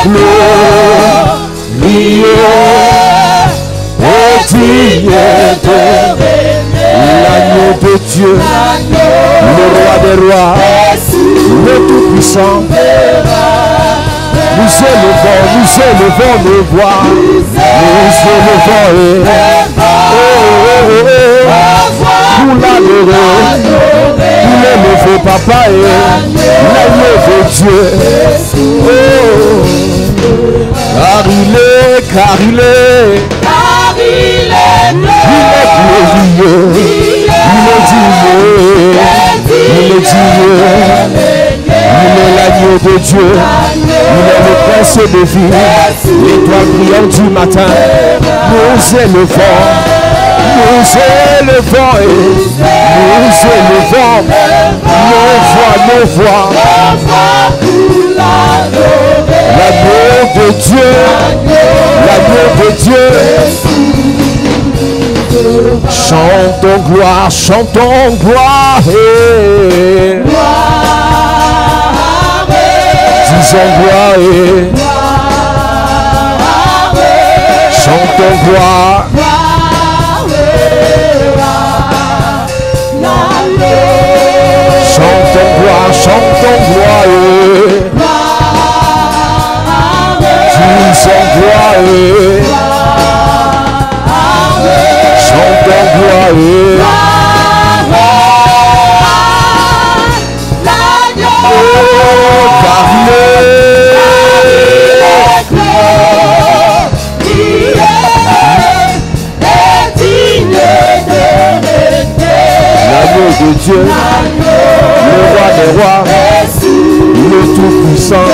est digne de l'agneau de Dieu, le roi des rois, le tout-puissant. Nous élevons nos voix, pour l'adorer, pour l'élever, papa, l'agneau de Dieu. Car il est glorieux, il est l'agneau de Dieu, il est le prince de vie, l'étoile brillante du matin. Nous élevons nos voix, l'agneau de Dieu, chantons gloire, disons gloire, chantons gloire, chantons gloire, disons gloire, chantons gloire. L'agneau de Dieu, le roi des rois, le tout-puissant.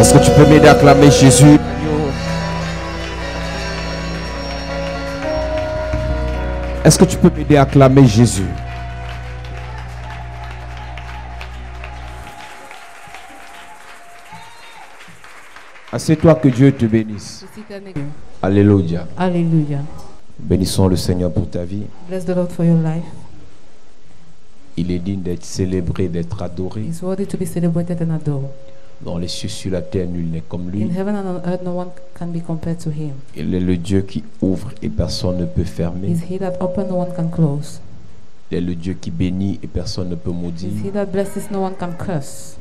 Est-ce que tu peux m'aider à acclamer Jésus? Est-ce que tu peux m'aider à acclamer Jésus? Assieds-toi, que Dieu te bénisse. Alléluia. Alléluia. Bénissons le Seigneur pour ta vie. Bless the Lord for your life. Il est digne d'être célébré, d'être adoré. He's worthy to be celebrated and adored. Dans les cieux, sur la terre, nul n'est comme lui. In heaven and on earth, no one can be compared to him. Il est le Dieu qui ouvre et personne ne peut fermer. He's he that opens, no one can close. Il est le Dieu qui bénit et personne ne peut maudire. He's he that blesses, no one can curse.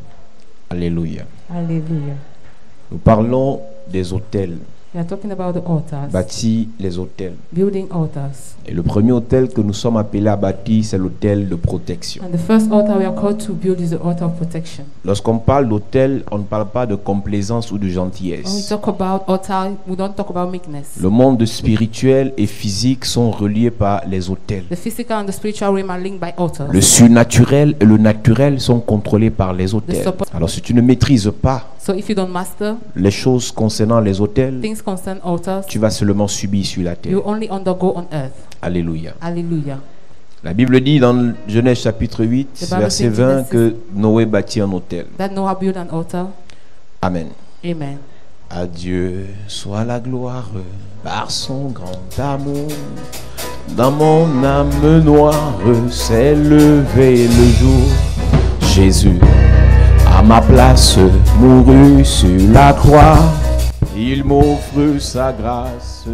Alléluia. Hallelujah. Nous parlons des autels. We are talking about the altars. Bâtir les autels. Building altars. Et le premier autel que nous sommes appelés à bâtir, c'est l'autel de protection. And the first altar we are called to build is the altar of protection. Lorsqu'on parle d'autel, on ne parle pas de complaisance ou de When we gentillesse. talk about altar, we don't talk about meekness. Le monde spirituel et physique sont reliés par les autels. The physical and the spiritual realm are linked by altars. Le surnaturel et le naturel sont contrôlés par les autels. Alors si tu ne maîtrises pas So if you don't master les choses concernant les autels, things concern altars, tu vas seulement subir sur la terre. you only undergo on earth. Alléluia. Hallelujah. La Bible dit dans Genèse chapitre 8, verset 20, que Noé bâtit un autel. That Noah built an altar. Amen. Amen. À Dieu soit la gloire par son grand amour. Dans mon âme noire s'est levé le jour. Jésus, à ma place, mourut sur la croix. Il m'offre sa grâce.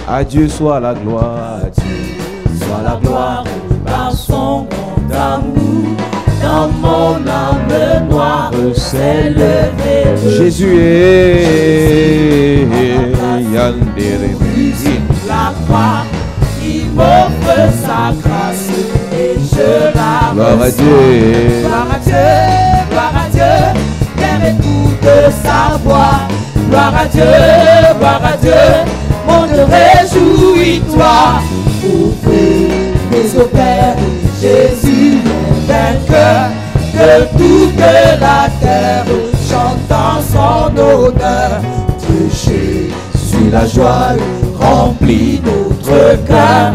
À Dieu soit la gloire. À Dieu soit la gloire par son grand amour. Dans mon âme noire s'est levé. Jésus est la croix, il m'offre sa grâce et je la gloire à Dieu. Gloire à Dieu, gloire à Dieu, qu'elle écoute sa voix. Gloire à Dieu, mon Dieu, réjouis-toi. Ouvrez les eaux, Père, Jésus est vainqueur, que toute la terre chante en son honneur. Dieu Jésus, la joie remplit notre cœur,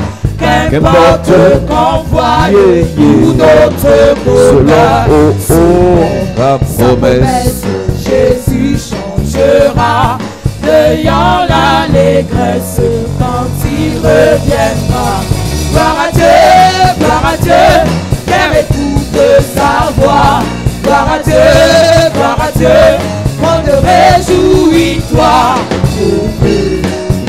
Qu'importe qu'on voie ou notre bonheur, ta promesse. Jésus changera, ayant l'allégresse quand il reviendra. Gloire à Dieu, terre écoute sa voix. Gloire à Dieu, monde réjouis-toi.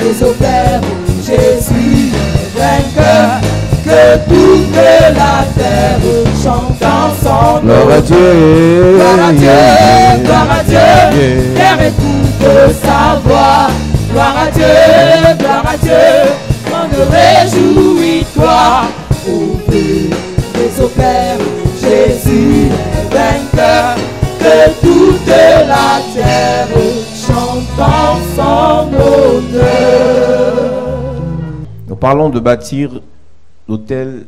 Les opères, Jésus est vainqueur, que toute la terre chante en son nom. Gloire à Dieu, Gloire à Dieu, terre écoute sa voix. Gloire à Dieu, monde réjouis-toi. Au feu des opères, Jésus est vainqueur, que toute la terre chante en son honneur. Nous parlons de bâtir l'hôtel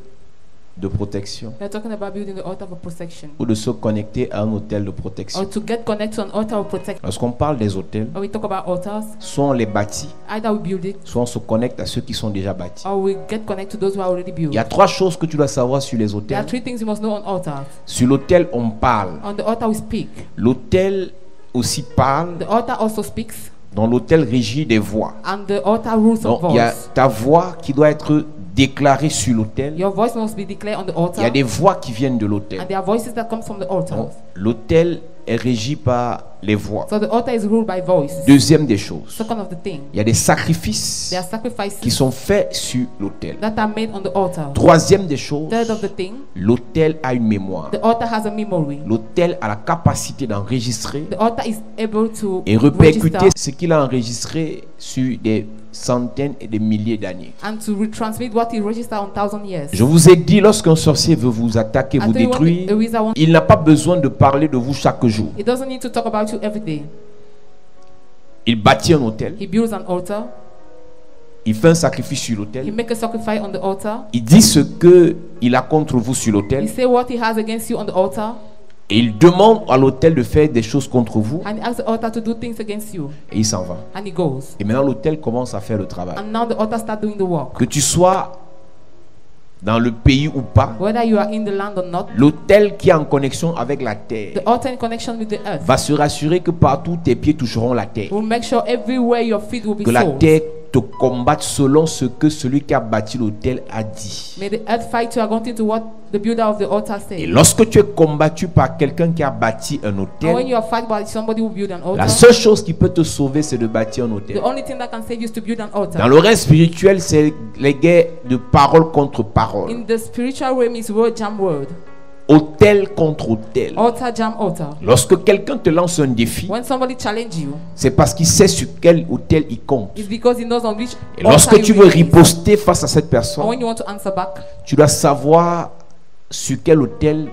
de protection We are talking about building the altar of protection, ou de se connecter à un hôtel de or protection. to get connected to an altar of protection. Lorsqu'on parle des hôtels, When we talk about altars, soit on les bâtit, either we build it soit on se connecte à ceux qui sont déjà bâtis. or we get connected to those who are already built. Il y a trois choses que tu dois savoir sur les There are hôtels. three things you must know on altars. Sur l'hôtel, on parle. On the altar we speak. L'hôtel aussi parle. The altar also speaks, Dans l'hôtel régit des voix. and the altar rules of Donc il y a voice. ta voix qui doit être déclarée sur l'autel. Your voice must be declared on the Il y altar, a des voix qui viennent de l'autel. and there are voices that come from the altar. Donc, l'autel est régi par les voix. So the altar is ruled by voice. Deuxième des choses, Second of the thing, il y a des sacrifices there are sacrifices qui sont faits sur l'autel. that are made on the altar. Troisième des choses, Third of the thing, l'autel a une mémoire. the altar has a memory. L'autel a la capacité d'enregistrer The altar is able to et répercuter register ce qu'il a enregistré sur des centaines et des milliers d'années. and to retransmit what he registered on 1,000 years. Je vous ai dit, lorsqu'un sorcier veut vous attaquer, I vous tell you what, détruire, the wizard wants- il n'a pas besoin de parler de vous chaque jour. He doesn't need to talk about you every day. Il bâtit un autel, He builds an altar. il fait un sacrifice sur He l'autel, makes a sacrifice on the altar. il dit ce qu'il a contre vous sur He l'autel, say what he has against you on the altar, et il demande à l'autel de faire des choses contre vous, and he asks the altar to do things against you, et il s'en va. and he goes. Et maintenant l'autel commence à faire le travail. And now the altar start doing the work. Que tu sois dans le pays ou pas, Whether you are in the land or not, l'autel qui est en connexion avec la terre the altar in connection with the earth va se rassurer que partout tes pieds toucheront la terre. will make sure everywhere your feet will be Que la sold. terre te combatte selon ce que celui qui a bâti l'autel a dit. May the earth fight you according to what the builder of the altar Et says. lorsque tu es combattu par quelqu'un qui a bâti un And when autel, you are fighting by somebody who built an la altar, seule chose qui peut te sauver, c'est de bâtir un the autel. only thing that can save you is to build an Dans altar. le règne spirituel, c'est les guerres de parole contre parole. In the spiritual realm is word jam word. Autel contre autel. Altar jam altar. Lorsque quelqu'un te lance un défi, When somebody challenge you, c'est parce qu'il sait sur quel autel il compte. it's because he knows on which Et lorsque altar tu you veux relate. riposter face à cette And personne, when you want to answer back, tu dois savoir sur quel autel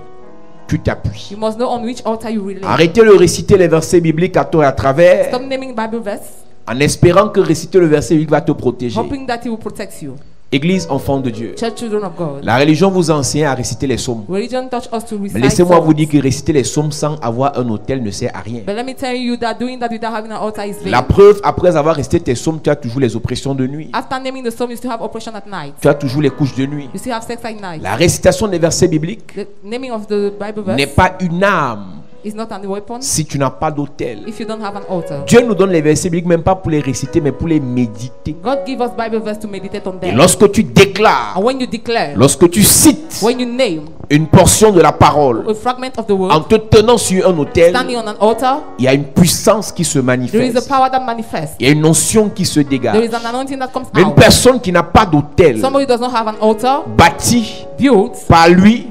tu t'appuies. you must know on which altar you relate. Arrêtez de réciter les versets bibliques à tort et à travers Stop naming Bible verse, en espérant que réciter le verset biblique va te protéger. hoping that he will protect you. Église, enfant de Dieu, Church children of God. la religion vous enseigne à réciter les psaumes. Religion taught us to Mais recite laissez-moi vous psalms. dire que réciter les psaumes sans avoir un autel ne sert à rien. But let me tell you that doing that without having an altar is vain. La preuve, après avoir récité tes psaumes, tu as toujours les oppressions de nuit. After naming the psalm, you still have oppression at night. Tu as toujours les couches de nuit. You still have sex at night. La récitation des versets bibliques The naming of the Bible n'est verse pas une arme is not a weapon si tu n'as pas d'autel. if you don't have an altar. Dieu nous donne les versets bibliques même pas pour les réciter, mais pour les méditer. God give us Bible verse to meditate on Et them. lorsque tu déclares, And when you declare, lorsque tu cites when you name une portion de la parole a fragment of the en word, te tenant sur un autel, standing on an altar, il y a une puissance qui se there is a manifeste. power that manifests. Il y a une onction qui se There dégage. is an anointing that comes Mais une out. personne qui n'a pas d'autel, Somebody who does not have an altar, bâti built par lui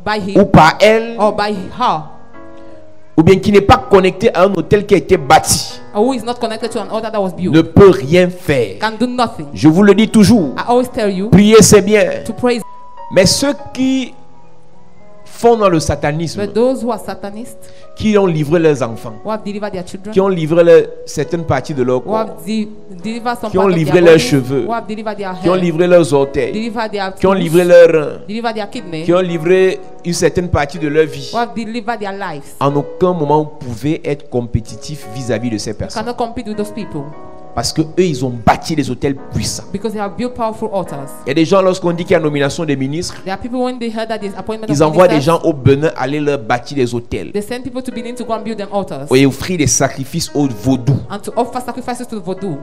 by ou him par elle, or by her, ou bien qui n'est pas connecté à un autel qui a été bâti, or who is not connected to an altar that was built, ne peut rien faire. can do nothing. Je vous le dis toujours, I always tell you prier c'est bien, to praise. mais ceux qui font dans le satanisme, But those who are Satanists, qui ont livré leurs enfants, who have delivered their children, qui ont livré certaines parties de leur who corps, have delivered some qui ont part of livré their leurs bodies, cheveux, who have delivered their qui ont hair, livré leurs orteils, delivered their qui ont tooth, livré leurs reins, delivered their kidney, qui ont livré une certaine partie de leur vie. who have delivered their lives. En aucun moment vous pouvez être compétitif vis-à-vis de ces You personnes. cannot compete with those people. Parce que eux, ils ont bâti des hôtels puissants. Because they have built powerful altars. Il y a des gens, lorsqu'on dit qu'il y a nomination des ministres, There are people when they heard that there's appointment ils of envoient des ministers, gens au Bénin aller leur bâtir des hôtels they send people to Benin to go and build them altars et offrir des sacrifices au vaudou. and to offer sacrifices to the voodoo.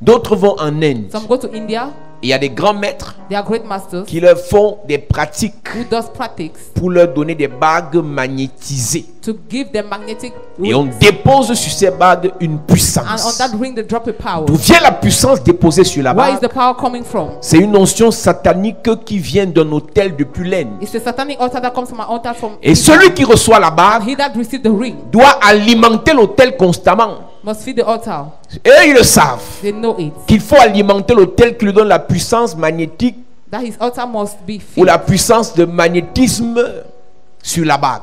D'autres vont en Inde. Some go to India. Il y a des grands maîtres They are great masters qui leur font des pratiques who does practice pour leur donner des bagues magnétisées. to give them magnetic Et on rings. dépose sur ces bagues une And on puissance. that ring they drop a power. D'où vient la puissance déposée sur la Where is bague? the power coming from? C'est une notion satanique qui vient d'un hôtel depuis l'Inde. It's a satanic altar that comes from an altar from Et India. celui qui reçoit la And bague he that received the ring doit alimenter l'hôtel constamment. must feed the altar. Et ils le savent They know it. qu'il faut alimenter l'hôtel qui lui donne la puissance magnétique That his altar must be ou filled. la puissance de magnétisme sur la bague.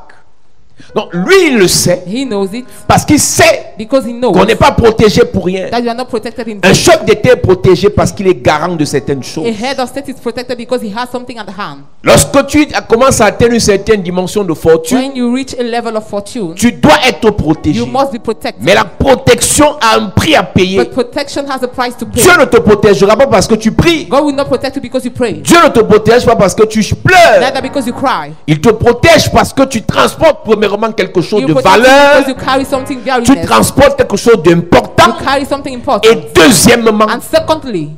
Donc lui, il le sait He knows it parce qu'il sait because he knows qu'on n'est pas protégé pour rien. that you are not protected in Un vain. chef d'État est protégé parce qu'il est garant de certaines choses. A head of state is protected because he has something at hand. Lorsque tu commences à atteindre une certaine dimension de fortune, When you reach a level of fortune, tu dois être protégé. you must be protected. Mais la protection a un prix à payer. But protection has a price to pay. Dieu ne te protégera pas parce que tu pries. God will not protect you because you pray. Dieu ne te protège pas parce que tu pleures. Neither because you cry. Il te protège parce que tu transportes premièrement quelque chose You de protect you valeur. because you carry something very Tu nice. transportes quelque chose d'important. You carry something important. Et deuxièmement, And secondly,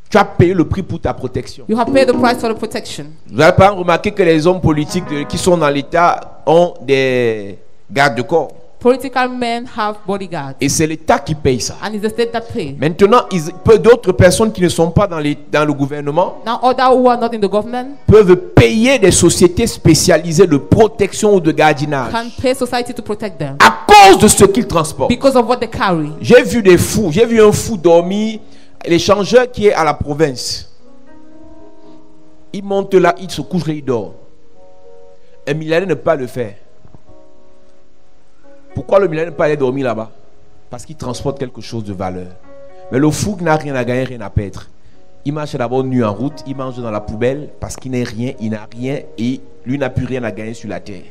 tu as payé le prix pour ta protection. you have paid the price for the protection. Vous n'avez pas remarqué que les hommes politiques qui sont dans l'État ont des gardes de corps. Political men have bodyguards. Et c'est l'État qui paye ça. And it's the state that pays. Maintenant, d'autres personnes qui ne sont pas dans le gouvernement Now others who are not in the government peuvent payer des sociétés spécialisées de protection ou de gardiennage can pay society to protect them à cause de ce qu'ils transportent. because of what they carry. J'ai vu des fous. J'ai vu un fou dormir. L'échangeur qui est à la province. Il monte là, il se couche là, il dort. Un milliardaire ne peut pas le faire. Pourquoi le milliardaire ne peut pas aller dormir là-bas? Parce qu'il transporte quelque chose de valeur. Mais le fou n'a rien à gagner, rien à perdre. Il marche d'abord nu en route, il mange dans la poubelle parce qu'il n'a rien, il n'a rien et lui n'a plus rien à gagner sur la terre.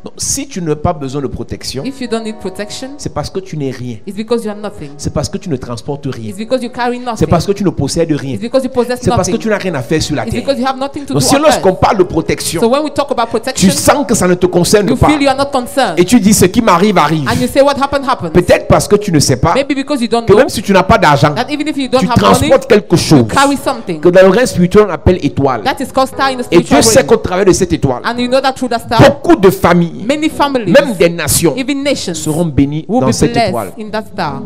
Donc, si tu n'as pas besoin de protection, If you don't need protection, c'est parce que tu n'es rien. it's because you are nothing. C'est parce que tu ne transportes rien. It's because you carry C'est nothing. parce que tu ne possèdes rien. It's because you possess C'est parce que nothing. tu n'as rien à faire sur la It's terre. because you have nothing to Donc do si on lorsqu'on earth. parle de So protection, when we talk about tu protection, sens que ça ne te concerne you pas. feel you are not concerned. Et tu dis ce qui m'arrive arrive. And you say what happened happened. Peut-être parce que tu ne sais pas Maybe because you don't que know même si tu n'as pas d'argent, that even if you don't tu have money, transportes quelque you chose carry something. que dans le règne spirituel on appelle étoile. That is called star in the Et Dieu spiritual sait realm. qu'au travers de cette étoile, And you know that through the star, beaucoup de familles, many families, même des nations, even nations, seront bénies will dans be cette blessed étoile. in that star.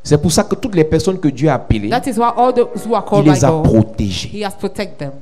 C'est pour ça que toutes les personnes que Dieu a appelées, That is why all those who are il called by les a God, protégées. He has protected them.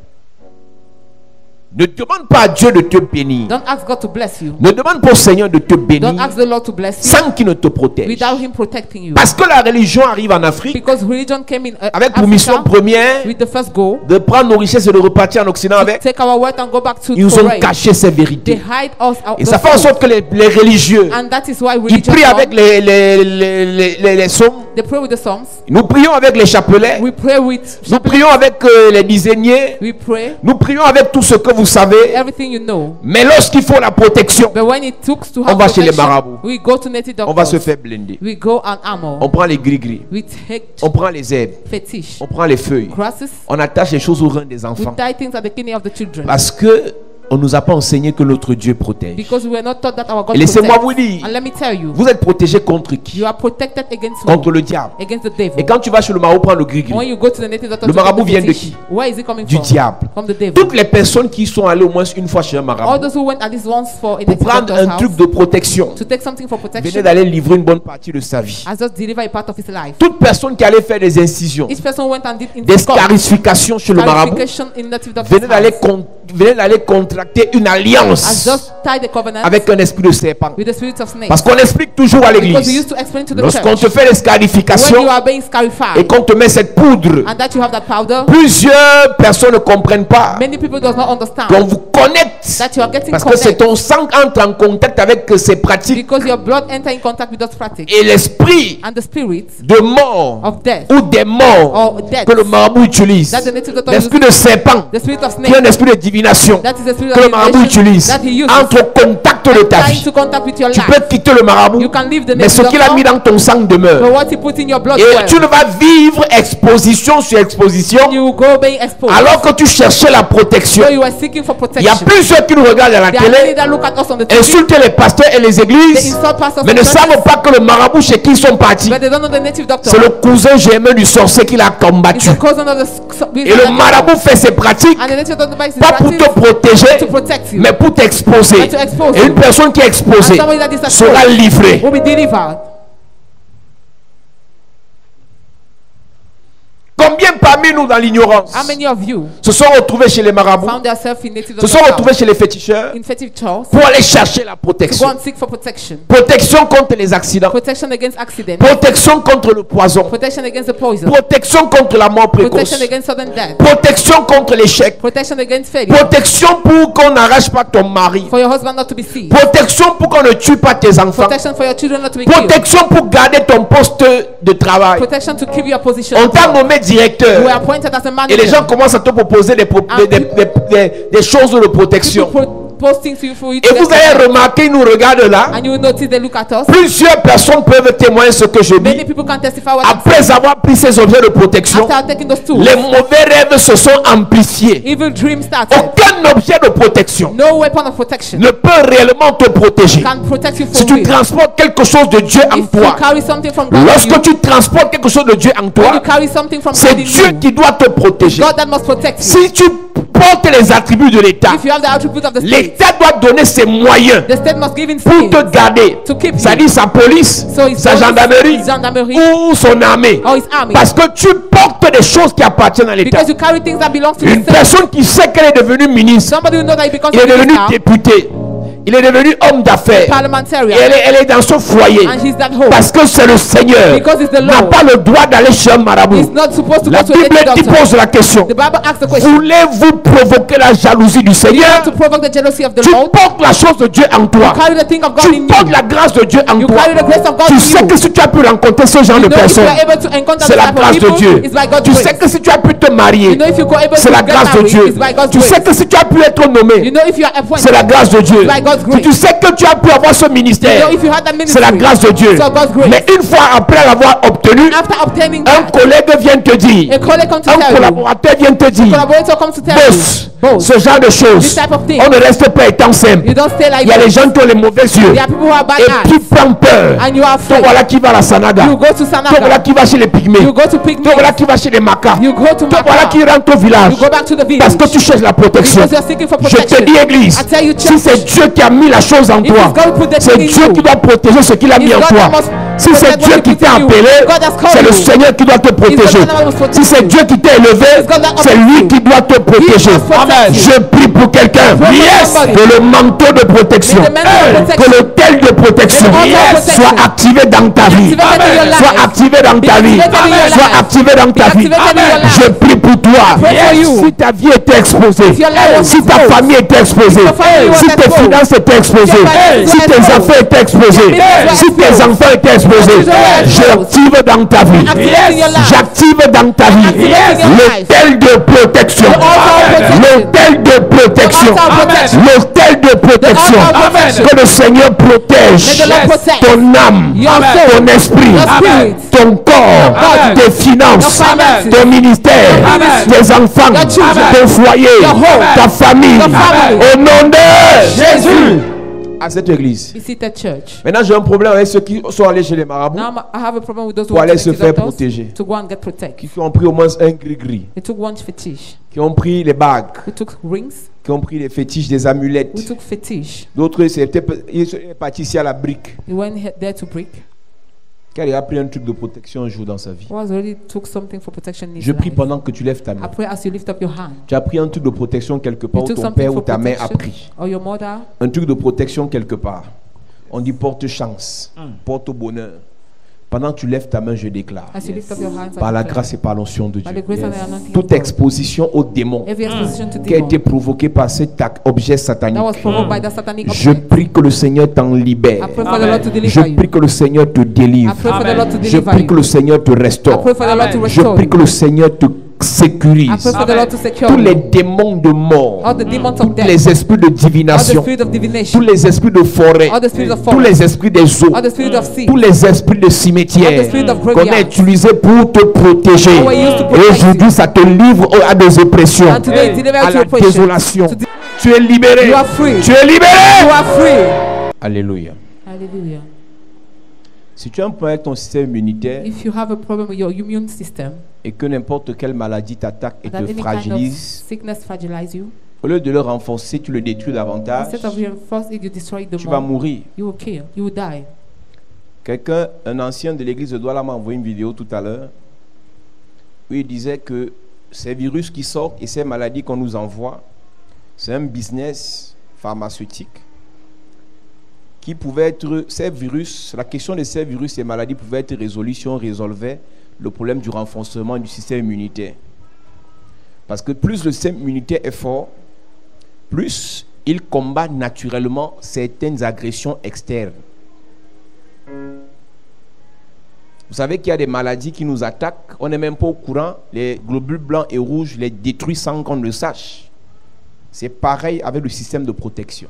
Ne demande pas à Dieu de te bénir. Don't ask God to bless you. Ne demande pas au Seigneur de te Don't bénir ask the Lord to bless you sans qu'il ne te protège. without Him protecting you. Parce que la religion arrive en Afrique Because religion came in avec pour mission Africa première with the first goal, de prendre nos richesses et de repartir en Occident avec. take our wealth and go back to Ils nous ont foreign. caché ces They vérités. hide us out. Et ça fait en sorte que les religieux, And that is why ils religion prient avec comes. les psaumes. They pray with the psalms. Nous prions avec les chapelets. We pray with Nous prions avec les dizainiers. we pray Nous prions avec tout ce que vous savez. everything you know. Mais lorsqu'il faut la protection, But when it took to On have va chez les protection, marabouts. we go to native on va se doctors. faire blender. We go on armor. On prend les gris-gris. We take On prend les herbes. fetish, On prend les feuilles. grasses. On attache les choses aux reins des We enfants. tie things at the kidney of the children. Parce que on nous a pas enseigné que notre Dieu protège. Because we were not taught that our God Et laissez-moi protects. vous dire, And let me tell you, vous êtes protégé contre qui? you are protected against Contre who? le diable. Against the devil. Et quand tu vas chez le marabout prendre le When gris-gris, you go to the native doctor Le to get marabout the vient de fetish, qui? where is it coming du from? diable. From the devil. Toutes les personnes qui sont allées au moins une fois chez un All marabout those who went at least once for a pour native prendre doctor's un house truc de protection, to take something for venaient protection, d'aller livrer une bonne partie de sa vie. has just delivered a part of his life. Toute personne qui allait faire des incisions, Each person went and did des scarifications chez le marabout, clarification in native doctor's venait d'aller house. venait d'aller contracter une Has alliance just tied the covenant avec un esprit de serpent. with the spirit of snake. Parce qu'on explique toujours à Because we l'église, used to explain to the lorsqu'on church, te fait les when scarifications you are being et scarified qu'on te met cette poudre, and that you have that powder, plusieurs personnes ne comprennent pas many people does not understand qu'on vous connecte that you are getting parce que c'est connected ton sang entre en contact avec ces pratiques because your blood enter in contact with those practices et l'esprit and the spirit de mort of death ou des morts or death que le marabout utilise, that the native doctor l'esprit uses, de serpent the spirit of qui est snake, un esprit de divination, that is the spirit tools que le marabout utilise that he uses. entre au contact de ta Trying vie. to contact with your Tu life. peux quitter le marabout, You can leave the mais ce native qu'il a mis doctor, dans ton sang but demeure. what he put in your blood Et well. tu ne vas vivre exposition sur exposition You will go being exposed. alors que tu cherchais la protection. So you are seeking for Il y a protection. plusieurs qui nous regardent à la There are many télé, that look at us on the TV, insultent les pasteurs et les they églises, insult pastors mais and ne churches, savent pas que le marabout chez qui ils sont partis, but they don't know the native doctor. c'est le cousin germain du sorcier qui l'a It's combattu. the cousin of the Et le marabout fait ses pratiques, and the native doctor makes his pas pour te practice protéger, to protect you. mais pour t'exposer. But to expose Et une you. personne qui est And exposée somebody that is exposed sera livrée. will be delivered. Combien parmi nous dans l'ignorance How many of you se sont retrouvés chez les marabouts, found yourself in native se sont doctor retrouvés chez les féticheurs in fetish church pour aller chercher la to go protection? and seek for protection? Protection contre les accidents, Protection against accident. protection contre le poison, Protection against the poison. protection contre la mort précoce, Protection against sudden death. protection contre l'échec, Protection against failure. protection pour qu'on n'arrache pas ton mari, For your husband not to be seized. protection pour qu'on ne tue pas tes enfants, Protection for your children not to be killed. protection pour garder ton poste de travail. Protection to keep your position. On t'a nommé You directeur were appointed as a et les manager. gens commencent à te proposer des choses de protection. Posting to you for you Et to vous get allez protected. remarquer, ils nous regardent là. And you will notice they look at us. Plusieurs personnes peuvent témoigner ce que je Many dis. people can testify what I'm Après avoir pris ces objets de protection, saying. After taking those tools, les mauvais rêves se sont amplifiés. evil dreams started. Aucun objet de protection No weapon of protection ne peut réellement te protéger. can protect you Si from tu real. transportes quelque chose de Dieu en If you toi, carry something from God in lorsque you, tu transportes quelque chose de Dieu en when toi, you carry something from c'est God in Dieu you, qui doit te protéger. God that must protect you. Si tu portes les attributs de l'État, If you have the attribute of the state, l'État doit donner ses moyens the state must give in pour state te garder. to keep you. C'est-à-dire sa police, So his sa police, gendarmerie his gendarmerie, ou son armée. or his army. Parce que tu portes des choses qui appartiennent à l'État. Because you carry things that belong to Une the state. personne qui sait qu'elle est devenue ministre, Somebody who knows that he becomes il est a devenu minister, député, il est devenu homme d'affaires, et parliamentarian, elle est dans ce foyer. and he's that home. Parce que c'est le Seigneur. Because it's the N'a Lord. pas le droit d'aller chez un He's marabout. not supposed to La go to a Bible native dit, doctor. pose la question. The Bible asks the question. Voulez-vous provoquer la jalousie du You Seigneur? want to provoke the jealousy of the Tu Lord? portes la chose de Dieu en toi. You carry the thing of God Tu in portes you. la grâce de Dieu en You toi. carry the grace of God Tu in sais you. que si tu as pu rencontrer ce genre de You know if you personnes, are able to encounter c'est this la type of grâce de people, Dieu. it's by God's Tu sais grace. que si tu as pu te marier, You know if you are able c'est to la get grâce de married, Dieu. it's by God's Tu sais grace. que si tu as pu être nommé, You know if you are appointed, c'est la grâce de Dieu. it's by God's grace. Tu sais que tu as pu avoir ce You ministère, know if you had that c'est la ministry, grâce de Dieu. it's God's grace. Mais une fois après l'avoir obtenu, After obtaining un that, collègue vient te dire, a colleague comes to un tell you, collaborateur vient te dire, collaborator comes to tell boss, you, ce genre de choses, This type of thing. on ne reste pas étant simple. you don't stay like Il y a that. les gens qui ont les mauvais yeux. There are people who are bad Et eyes, tu prends peur. and you are Toi afraid. voilà qui va à la Sanaga. You go to Toi voilà Sanaga, qui va chez les pygmées. you go to Toi picnic, voilà qui va chez les macas. you go to Toi voilà qui Maka, rentre au village. you go back to the village, Parce que tu cherches la protection. because you're seeking for Je te protection. dis église, I tell you, si church, c'est Dieu qui a mis la chose en if toi, it's God who put the c'est thing in Dieu you, qui doit protéger ce qu'il a mis it's en God toi. that must Si c'est protect what Dieu he qui put t'a in you. appelé, God has called c'est le you. Seigneur qui doit te protéger. God that must protect Si c'est you. Dieu qui t'a élevé, God that c'est uplifts lui you. qui doit te protéger. must protect you. Je prie pour quelqu'un. Pray for somebody. Que le manteau de protection, May the mantle of protection, que le tel de protection May the altar of protection soit activé dans ta vie. activated in your life. Soit activé dans ta vie. activated in your Soit life. activé dans ta vie. activated in your life. Je prie pour toi. pray for you. Si ta vie était exposée, your life was si ta exposed, famille était exposée, your family was si tes exposed, finances étaient exposées, your finances si were tes exposed, affaires étaient exposées, your business si was tes exposed, enfants étaient exposés, your children were exposed, j'active dans ta vie. activate in your life. J'active dans ta vie activate in your life. l'hôtel de protection. The altar of protection. L'hôtel de protection. The altar of protection. L'hôtel de protection. The altar of protection. Que le Seigneur protège May the Lord protect ton âme, your soul, ton esprit, your spirit, ton corps, Amen. tes finances, Your finances, ton ministère, Amen. tes enfants, Your children, ton foyer, your home, ta famille. your family. Au nom de Jésus. À cette église. You see that church. Maintenant, j'ai un problème avec ceux qui sont allés chez les marabouts, Now I have a problem with those who pour want aller to se make faire doctors protéger, to go and get protect. qui ont pris au moins un gris-gris, They took one fetish. qui ont pris les bagues, We took rings. qui ont pris les fétiches, des We amulettes. took fetish. D'autres, ils sont partis ici à la brique. He went there to break. Car il a pris un truc de protection un jour dans sa vie. Was already took something for protection in his Je prie life. pendant que tu lèves ta I main. pray as you lift up your hand. Tu as pris un truc de protection quelque part You où took ton something père ou for ta mère a protection, pris. or your mother. Un truc de protection quelque part. On dit porte chance, porte bonheur. Pendant que tu lèves ta main, je déclare. As you lift up your hands, I Par la declare, grâce et par l'onction de by Dieu. the grace and the anointing of Toute God, exposition aux démons every exposition to qui a été demon provoquée par cet objet that satanique. was provoked by the satanic Je object, prie que le Seigneur t'en libère. I pray for the Lord to Je deliver you. prie que le Seigneur te délivre. I pray for the Lord to Je deliver prie que you. le Seigneur te I restaure. pray for the Lord to Je restore prie you. que le Seigneur te sécurise. I pray for the Lord to secure Tous les you. démons de mort, All the demons of death, les esprits de all the divination, spirit of tous divination, les esprits de forêt, all the spirit of tous forest, les esprits des eaux, all the spirit of sea, tous les esprits de all the cimetière spirit of qu'on a graveyard. utilisés pour te protéger. How are you to Et protect aujourd'hui, ça te livre à des oppressions, And today, deliver à to la oppression. désolation. To Tu es libéré. You are free. Tu es You libéré. are free. Alléluia. Hallelujah. Si tu as un problème avec ton système immunitaire If you have a problem with your immune system, et que n'importe quelle maladie t'attaque et that te any kind of fragilise, sickness fragilize you, au lieu de le renforcer, tu le détruis davantage, instead of reinforce it, you destroy it the tu vas more. mourir. You will kill. You will die. Quelqu'un, un ancien de l'église de Douala m'a envoyé une vidéo tout à l'heure où il disait que ces virus qui sortent et ces maladies qu'on nous envoie, c'est un business pharmaceutique qui pouvait être, ces virus, la question de ces virus et maladies pouvait être résolue si on résolvait le problème du renforcement du système immunitaire. Parce que plus le système immunitaire est fort, plus il combat naturellement certaines agressions externes. Vous savez qu'il y a des maladies qui nous attaquent, on n'est même pas au courant, les globules blancs et rouges les détruisent sans qu'on le sache. C'est pareil avec le système de protection.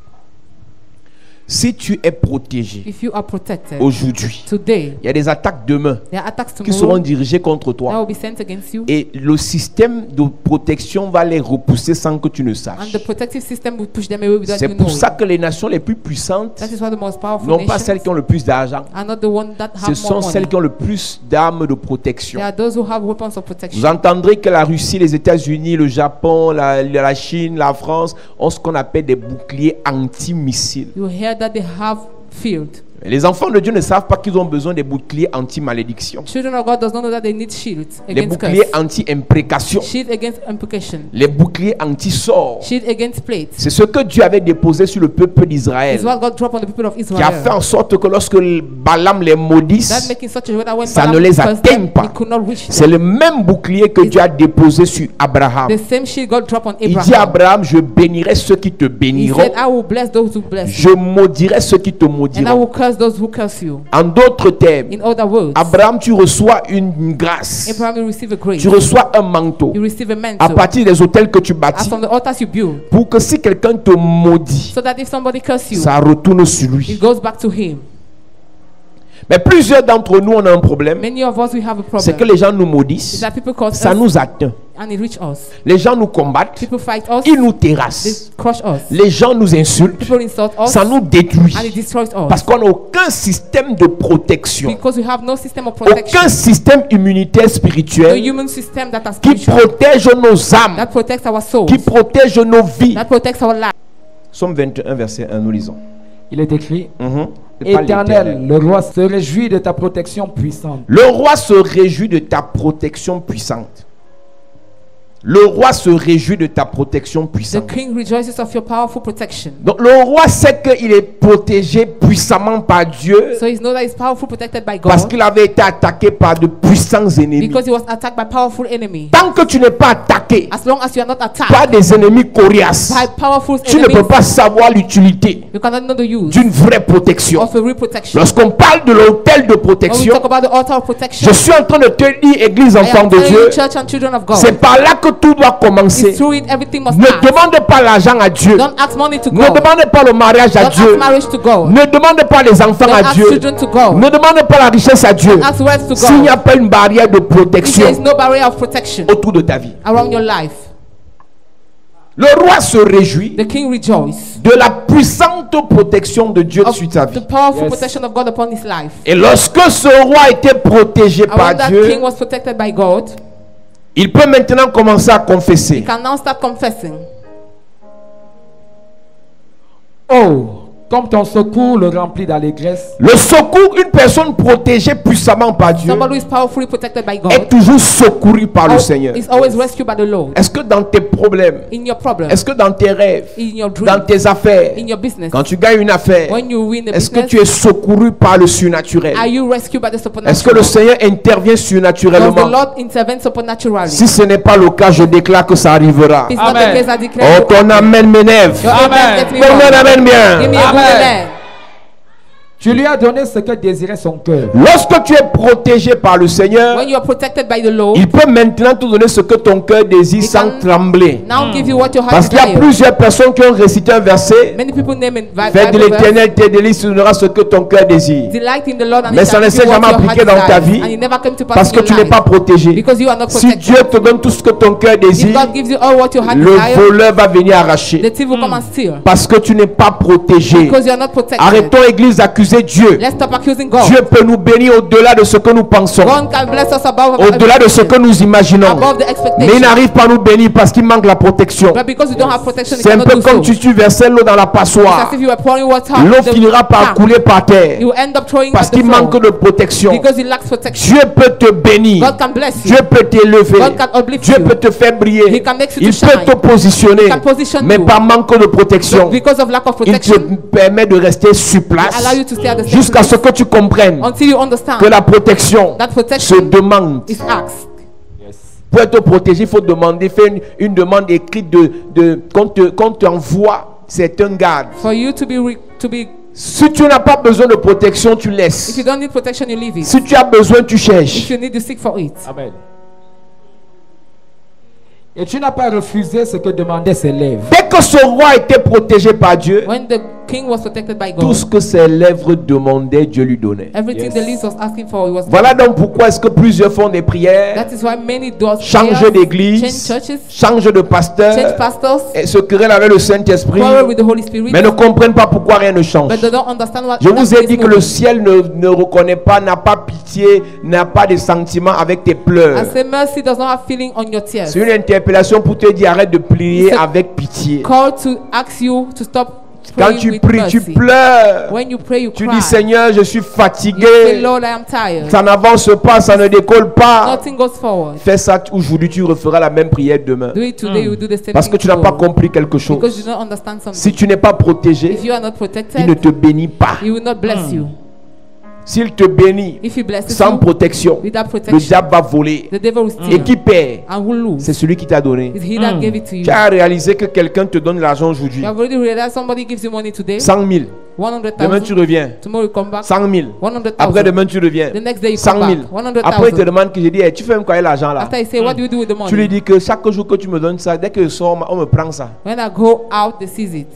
Si tu es protégé If you are protected aujourd'hui, today, il y a des attaques demain there are attacks qui seront tomorrow dirigées contre that toi. will be sent against you, Et le système de protection va les repousser sans que tu ne and saches. the protective system will push them away without C'est you pour knowing. ça que les nations les plus puissantes That is why the most powerful n'ont pas celles nations qui ont le plus d'argent. are not the ones that Ce have sont more celles money. qui ont le plus d'armes de protection. There are those who have weapons of Vous protection. entendrez que la Russie, les États-Unis, le Japon, la Chine, la France ont ce qu'on appelle des boucliers anti-missiles. You hear that they have field. Les enfants de Dieu ne savent pas qu'ils ont besoin des boucliers anti-malédiction, Children of God does not know that they need shields les against boucliers curse, anti-imprécation, shield against implication, les boucliers anti-sort. shield against plates. C'est ce que Dieu avait déposé sur le peuple d'Israël, Is what God dropped on the people of qui a fait Israel. en sorte que lorsque Balaam les That maudisse, making such a way that when ça ne Balaam les cursed atteigne them, pas. he could not reach c'est them. le même bouclier que Dieu a déposé sur Abraham. The same shield God dropped on Il dit à Abraham. Abraham, je bénirai ceux qui te He béniront, said, I will bless those who bless je you, maudirai ceux qui te and I will maudiront. curse those who curse you. En d'autres termes, In other words, Abraham, tu reçois une grâce, Abraham will receive a grace. tu reçois un manteau You receive a à mantle partir des hôtels que tu as bâtis, from the altars you build, pour que si quelqu'un te maudit, so that if somebody curses you, ça retourne sur it lui. goes back to him. Mais plusieurs d'entre nous, on a un problème, Many of us, we have a c'est que problem. les gens nous Is maudissent, that people curse ça us nous atteint. and it reach us. Les gens nous combattent, People fight us, ils nous they terrassent. crush us. Les gens nous insultent, People insult us, ça nous détruit. and it destroys us. Parce qu'on n'a aucun système de protection, Because we have no system of protection. aucun système immunitaire No spirituel human system that has qui spiritual, protège nos âmes, that protects our souls, qui protège nos vies. that protects our life. Somme 21, verset 1, nous lisons. Il est écrit, Il parle Éternel, d'Éternel. le roi se réjouit de ta protection puissante. Le roi se réjouit de ta protection puissante. Le roi se réjouit de ta protection The puissante. king rejoices of your powerful protection. Donc le roi sait qu'il est protégé puissamment par Dieu So he knows that he's powerful, protected by parce God, qu'il avait été attaqué par de puissants ennemis. because he was attacked by powerful enemy. Tant que tu n'es pas attaqué As long as you are not par attacked des ennemis coriaces, by powerful tu ne peux enemies, pas savoir l'utilité you cannot know the use d'une vraie protection. of a real protection. Lorsqu'on parle de l'hôtel de When we protection, talk about the altar of protection, je suis en train de te dire, église I enfant am de telling Dieu, you, church and children of God, c'est par là que tout doit commencer. it's through it everything must Ne start. demande pas l'argent à Dieu. Don't ask money to Ne God. demande pas le mariage à Don't ask Dieu. marriage to God. Ne demande pas les enfants Don't à ask Dieu. children to God. Ne demande pas la richesse à Dieu. Don't ask wealth to S'il n'y a God. pas une barrière de If there is protection no barrier of protection autour de ta vie. around your life, Le roi se réjouit the king rejoices de la puissante protection de Dieu of sur ta the vie. powerful Yes. protection of God upon his life. Et lorsque ce roi était protégé And par when that Dieu, king was protected by God, il peut maintenant commencer à he confesser. can now start confessing. Oh, comme ton secours le remplit d'allégresse, Le secours, une personne protégée puissamment par Dieu Somebody who is powerfully protected by est God toujours secouru par le al- Seigneur. is always rescued by the Lord. Est-ce que dans tes problèmes, In your problem, est-ce que dans tes rêves, in your dans dream, tes affaires, in your business, quand tu gagnes une affaire, when you win the est-ce que business, tu es secouru par le surnaturel? are you rescued by the Est-ce que le supernatural? Seigneur intervient Does the surnaturellement? Lord intervene supernaturally? Si ce n'est pas le cas, je déclare que ça arrivera. If it's not the Amen. case, I Oh, declare ton amen m'énerve. your amen Amen. gets me Ton wrong. amen bien. Give me a good Amen. amen. Tu lui as donné ce que désirait son cœur. Lorsque tu es protégé par le Seigneur, When you are protected by the Lord, il peut maintenant te donner ce que ton cœur désire He sans can trembler. now give you what your heart Parce qu'il y a desires. plusieurs personnes qui ont récité un verset. Many people name it Fais de Bible verse. l'Éternel tes délices, tu donneras ce que ton cœur désire. Delight in the Lord and Mais He ça shall ne give s'est you what jamais your heart appliqué dans ta desires. vie And it never came to pass parce in que your tu n'es life. pas protégé. Because you are not Si protected. Dieu te donne tout ce que ton cœur If désire, God gives you all what your heart le desires, voleur va venir the arracher. thief will come and steal. Parce que tu n'es pas protégé. Because you are not protected. Arrêtons, Église, d'accuser Dieu. Let's stop accusing God. Dieu peut nous bénir au-delà de ce que nous pensons, God can bless us above au-delà de ce que nous imaginons. above the Mais il expectation. n'arrive pas à nous bénir parce qu'il manque la protection. But because you don't have protection, you C'est un cannot peu do comme so. tu versais l'eau dans la It's passoire. as if you were pouring water. L'eau The finira par tap. couler par terre You end up throwing parce at the qu'il manque floor de protection. because it lacks protection. Dieu peut te bénir. God can bless you. Dieu peut t'élever. God can uplift Dieu you. peut te faire briller. He can make you Il to peut shine. te positionner. He can position Mais you. par manque de protection, Because of lack of il te protection, permet de rester sur allow place you to stay at the same jusqu'à place ce que tu comprennes until you understand que la protection that se protection demande. is asked. Pour être protégé, il faut demander, faire une demande écrite qu'on t'envoie. C'est un garde. For you to be, Si tu n'as pas besoin de protection, tu if laisses. you don't need protection, you leave it. Si tu as besoin, tu If cherches. you need, you seek for it. Amen. Et tu n'as pas refusé ce que demandaient ses lèvres. Dès que ce roi était protégé par Dieu, When the king was protected by tout God, ce que ses lèvres demandaient, Dieu lui donnait. everything the least was asking for, he was. Voilà donc pourquoi est-ce que plusieurs font des prières, That is why many doors changent change d'église, churches, changent de change pasteur, pastors, et se querellent avec le Saint-Esprit, quarrel with the Holy Spirit, mais ne comprennent pas pourquoi rien ne change. but they don't understand what. Je vous ai what dit is que le moving. ciel ne reconnaît pas, n'a pas pitié, n'a pas de sentiments avec tes pleurs. I say mercy does not have feeling on your tears. C'est une interpellation pour te dire arrête de prier C'est- avec pitié. Call to ask you to stop Quand praying tu with pries, mercy. tu pleures. When you pray, you Tu cry. dis Seigneur, je suis You say, fatigué. Lord, I am tired. Ça n'avance pas, ça ne décolle pas. Nothing goes forward. Fais ça aujourd'hui, tu referas la même prière demain. Do it today, you do the same Parce que thing tu n'as pas tomorrow. compris quelque chose. Because you don't understand something. Si tu n'es pas protégé, If you are not il ne protected, te bénit pas. he will not bless you. S'il te bénit If he blesses sans you protection, without le protection, diable va voler. the devil will Et steal qui perd? and will lose. C'est celui qui t'a donné. It's he that gave it to you. Tu as réalisé que quelqu'un te donne l'argent aujourd'hui. You have already realized somebody gives you money today. 100 000. Demain tu 100,000. reviens. Tomorrow you come back. 100 000. 100,000. Après demain tu reviens. The next day you 100 come 000. back. 100,000. Après il te demande que j'ai dit, tu fais quoi avec l'argent là? After he say, what do you do with the money? Tu lui dis que chaque jour que tu me donnes ça, dès que je sors, on me prend ça. When I go out, they seize it.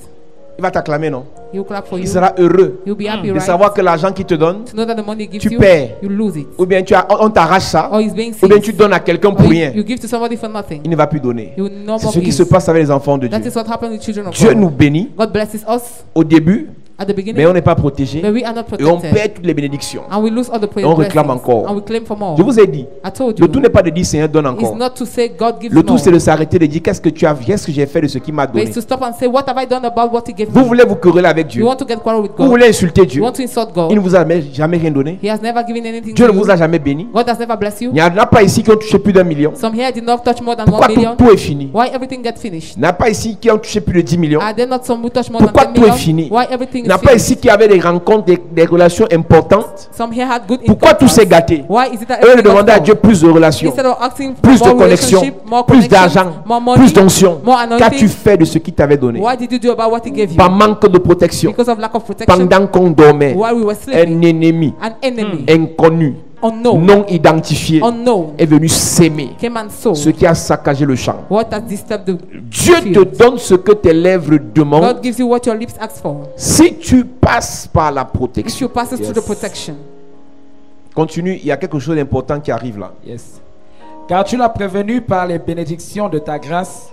Il va t'acclamer, non? He will clap for Il you. sera heureux You'll be happy, de right? savoir que l'argent qu'il te donne, To know that the money he gives tu you, perds. you lose it. ou bien on t'arrache ça, Or he's being ou bien seized. tu donnes à quelqu'un Or pour you, rien. you give to somebody for nothing. Il ne va plus donner. You will no C'est more ce qui give. se passe avec les enfants de That Dieu. is what happened with children of Dieu God. nous bénit God blesses us au début, at the mais beginning, on n'est pas protégé but we are not et on protected. perd toutes les bénédictions. And we lose all the prayer on réclame blessings. encore. And we claim for more. Je vous ai dit, I told le you. tout n'est pas de dire Seigneur donne It's encore. not to say God gives Le tout more. c'est de s'arrêter de dire qu'est-ce que j'ai fait de ce qu'il m'a But donné. it's to stop and say, what have I done about what he gave Vous me? voulez vous quereller avec You Dieu. want to get quarrel with Vous God? voulez insulter You Dieu. want to insult Il ne God? vous a jamais rien donné. He has never given anything Dieu to ne vous you. a jamais béni. God has never blessed you. Il n'y en a pas ici qui ont touché plus d'1 million. Some here did not touch more than Pourquoi 1 million. tout est fini? Why everything get finished? Il n'y en a pas ici qui ont touché plus de 10 millions. Are there not some who touch more Pourquoi than 10 tout est million? fini? Why everything Il n'y en a is pas finished? ici qui avaient des rencontres, des relations importantes. Some here had good Pourquoi tout income. s'est gâté? Why is it that Eux de everything got demander à full? Dieu plus de relations, Instead of asking for plus de more connexions, relationship, more plus connection, d'argent, more money, plus d'onction. more anointing. Qu'as-tu fait de ce qu'il t'avait donné? What did you do about what he gave you? Par manque de protection, Because of lack of protection. pendant qu'on dormait, While we were sleeping, un ennemi an enemy, inconnu, unknown, non identifié, unknown, est venu s'aimer, came and saw ce qui a saccagé le champ. what has disturbed the Dieu te field. donne ce que tes lèvres demandent God gives you what your lips ask for. si tu passes par la If protection. you pass through the protection. Continue, il y a quelque chose d'important qui arrive là. Yes. Car tu l'as prévenu par les bénédictions de ta grâce.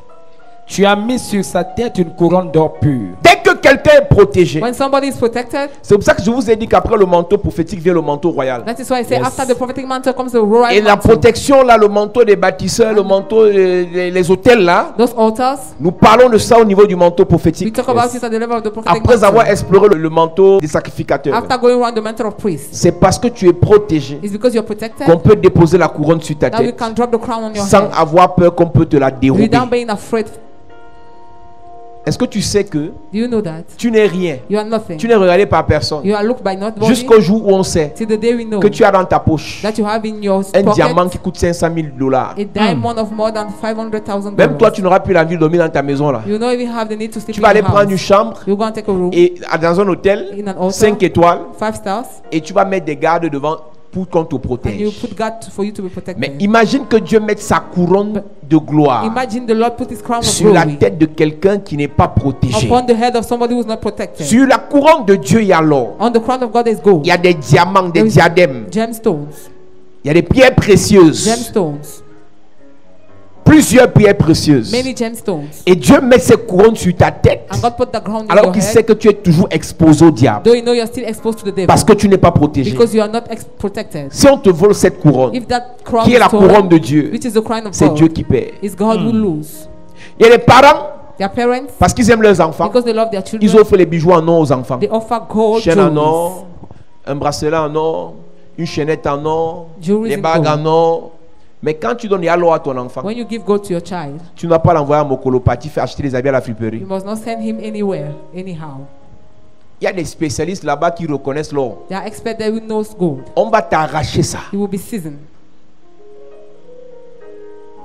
Tu as mis sur sa tête une couronne d'or pur. Dès que quelqu'un est protégé, When somebody is protected, c'est pour ça que je vous ai dit qu'après le manteau prophétique vient le manteau royal. that is why I say Yes. after the prophetic mantle comes the royal Et la mantle. protection là, le manteau des bâtisseurs, le manteau les hôtels là, Those altars, nous parlons de ça au niveau du manteau we prophétique. talk about it at the level of the prophetic Après avoir mantle. exploré le manteau des sacrificateurs. After going around the mantle of priests, C'est parce que tu es protégé it's because you're protected qu'on peut déposer la couronne sur ta that we tête can drop the crown on your sans head avoir peur qu'on peut te la dérober. without being afraid. Est-ce que tu sais que Do you know that? tu n'es rien? You are nothing. Tu n'es regardé par personne. You are looked by nobody. Jusqu'au jour où on sait Till the day we know que tu as dans ta poche that you have in your un pocket diamant qui coûte 500 000 $. a diamond of more than $500,000. Même toi, tu n'auras plus l'envie de dormir dans ta maison là. You don't even have the need to sleep Tu in vas aller your prendre une house. chambre You go and take a room et dans un hôtel in an hotel, 5 étoiles 5 stars, et tu vas mettre des gardes devant pour qu'on te and you protège. put God for you to be protected. Mais imagine que Dieu mette sa couronne de gloire Imagine the Lord put His crown of sur la glory tête de quelqu'un qui n'est pas protégé. upon the head of somebody who is not protected. Sur la couronne de Dieu, il y a l'or. On the crown of God is gold, Il y a des diamants, des There is- diadèmes. gemstones, Il y a des pierres précieuses. gemstones, Plusieurs pierres précieuses. many gemstones. Et Dieu met ses couronnes sur ta tête. And God put the crown in Alors your qu'il head, sait que tu es toujours exposé au diable. though you know you're still exposed to the devil Parce que tu n'es pas protégé. because you are not protected. Si on te vole cette couronne, If that crown qui est la is stolen, couronne de Dieu, which is the crown of c'est Dieu God, qui paie. it's God who lose. Il y a des parents, Their parents, parce qu'ils aiment leurs enfants, because they love their ils children, offrent les bijoux en or aux enfants. they offer gold Chaîne en jewelries, or, un bracelet en or, une chaînette en or, Jewelries des in bagues gold. en or. Mais quand tu donnes l'or à ton enfant, When you give gold to your child, tu n'as pas l'envoyer à Mokolopathie faire acheter des habits à la friperie. you must not send him anywhere, anyhow. Il y a des spécialistes là-bas qui reconnaissent l'or. They are experts that who knows gold. On va t'arracher ça. It will be seasoned.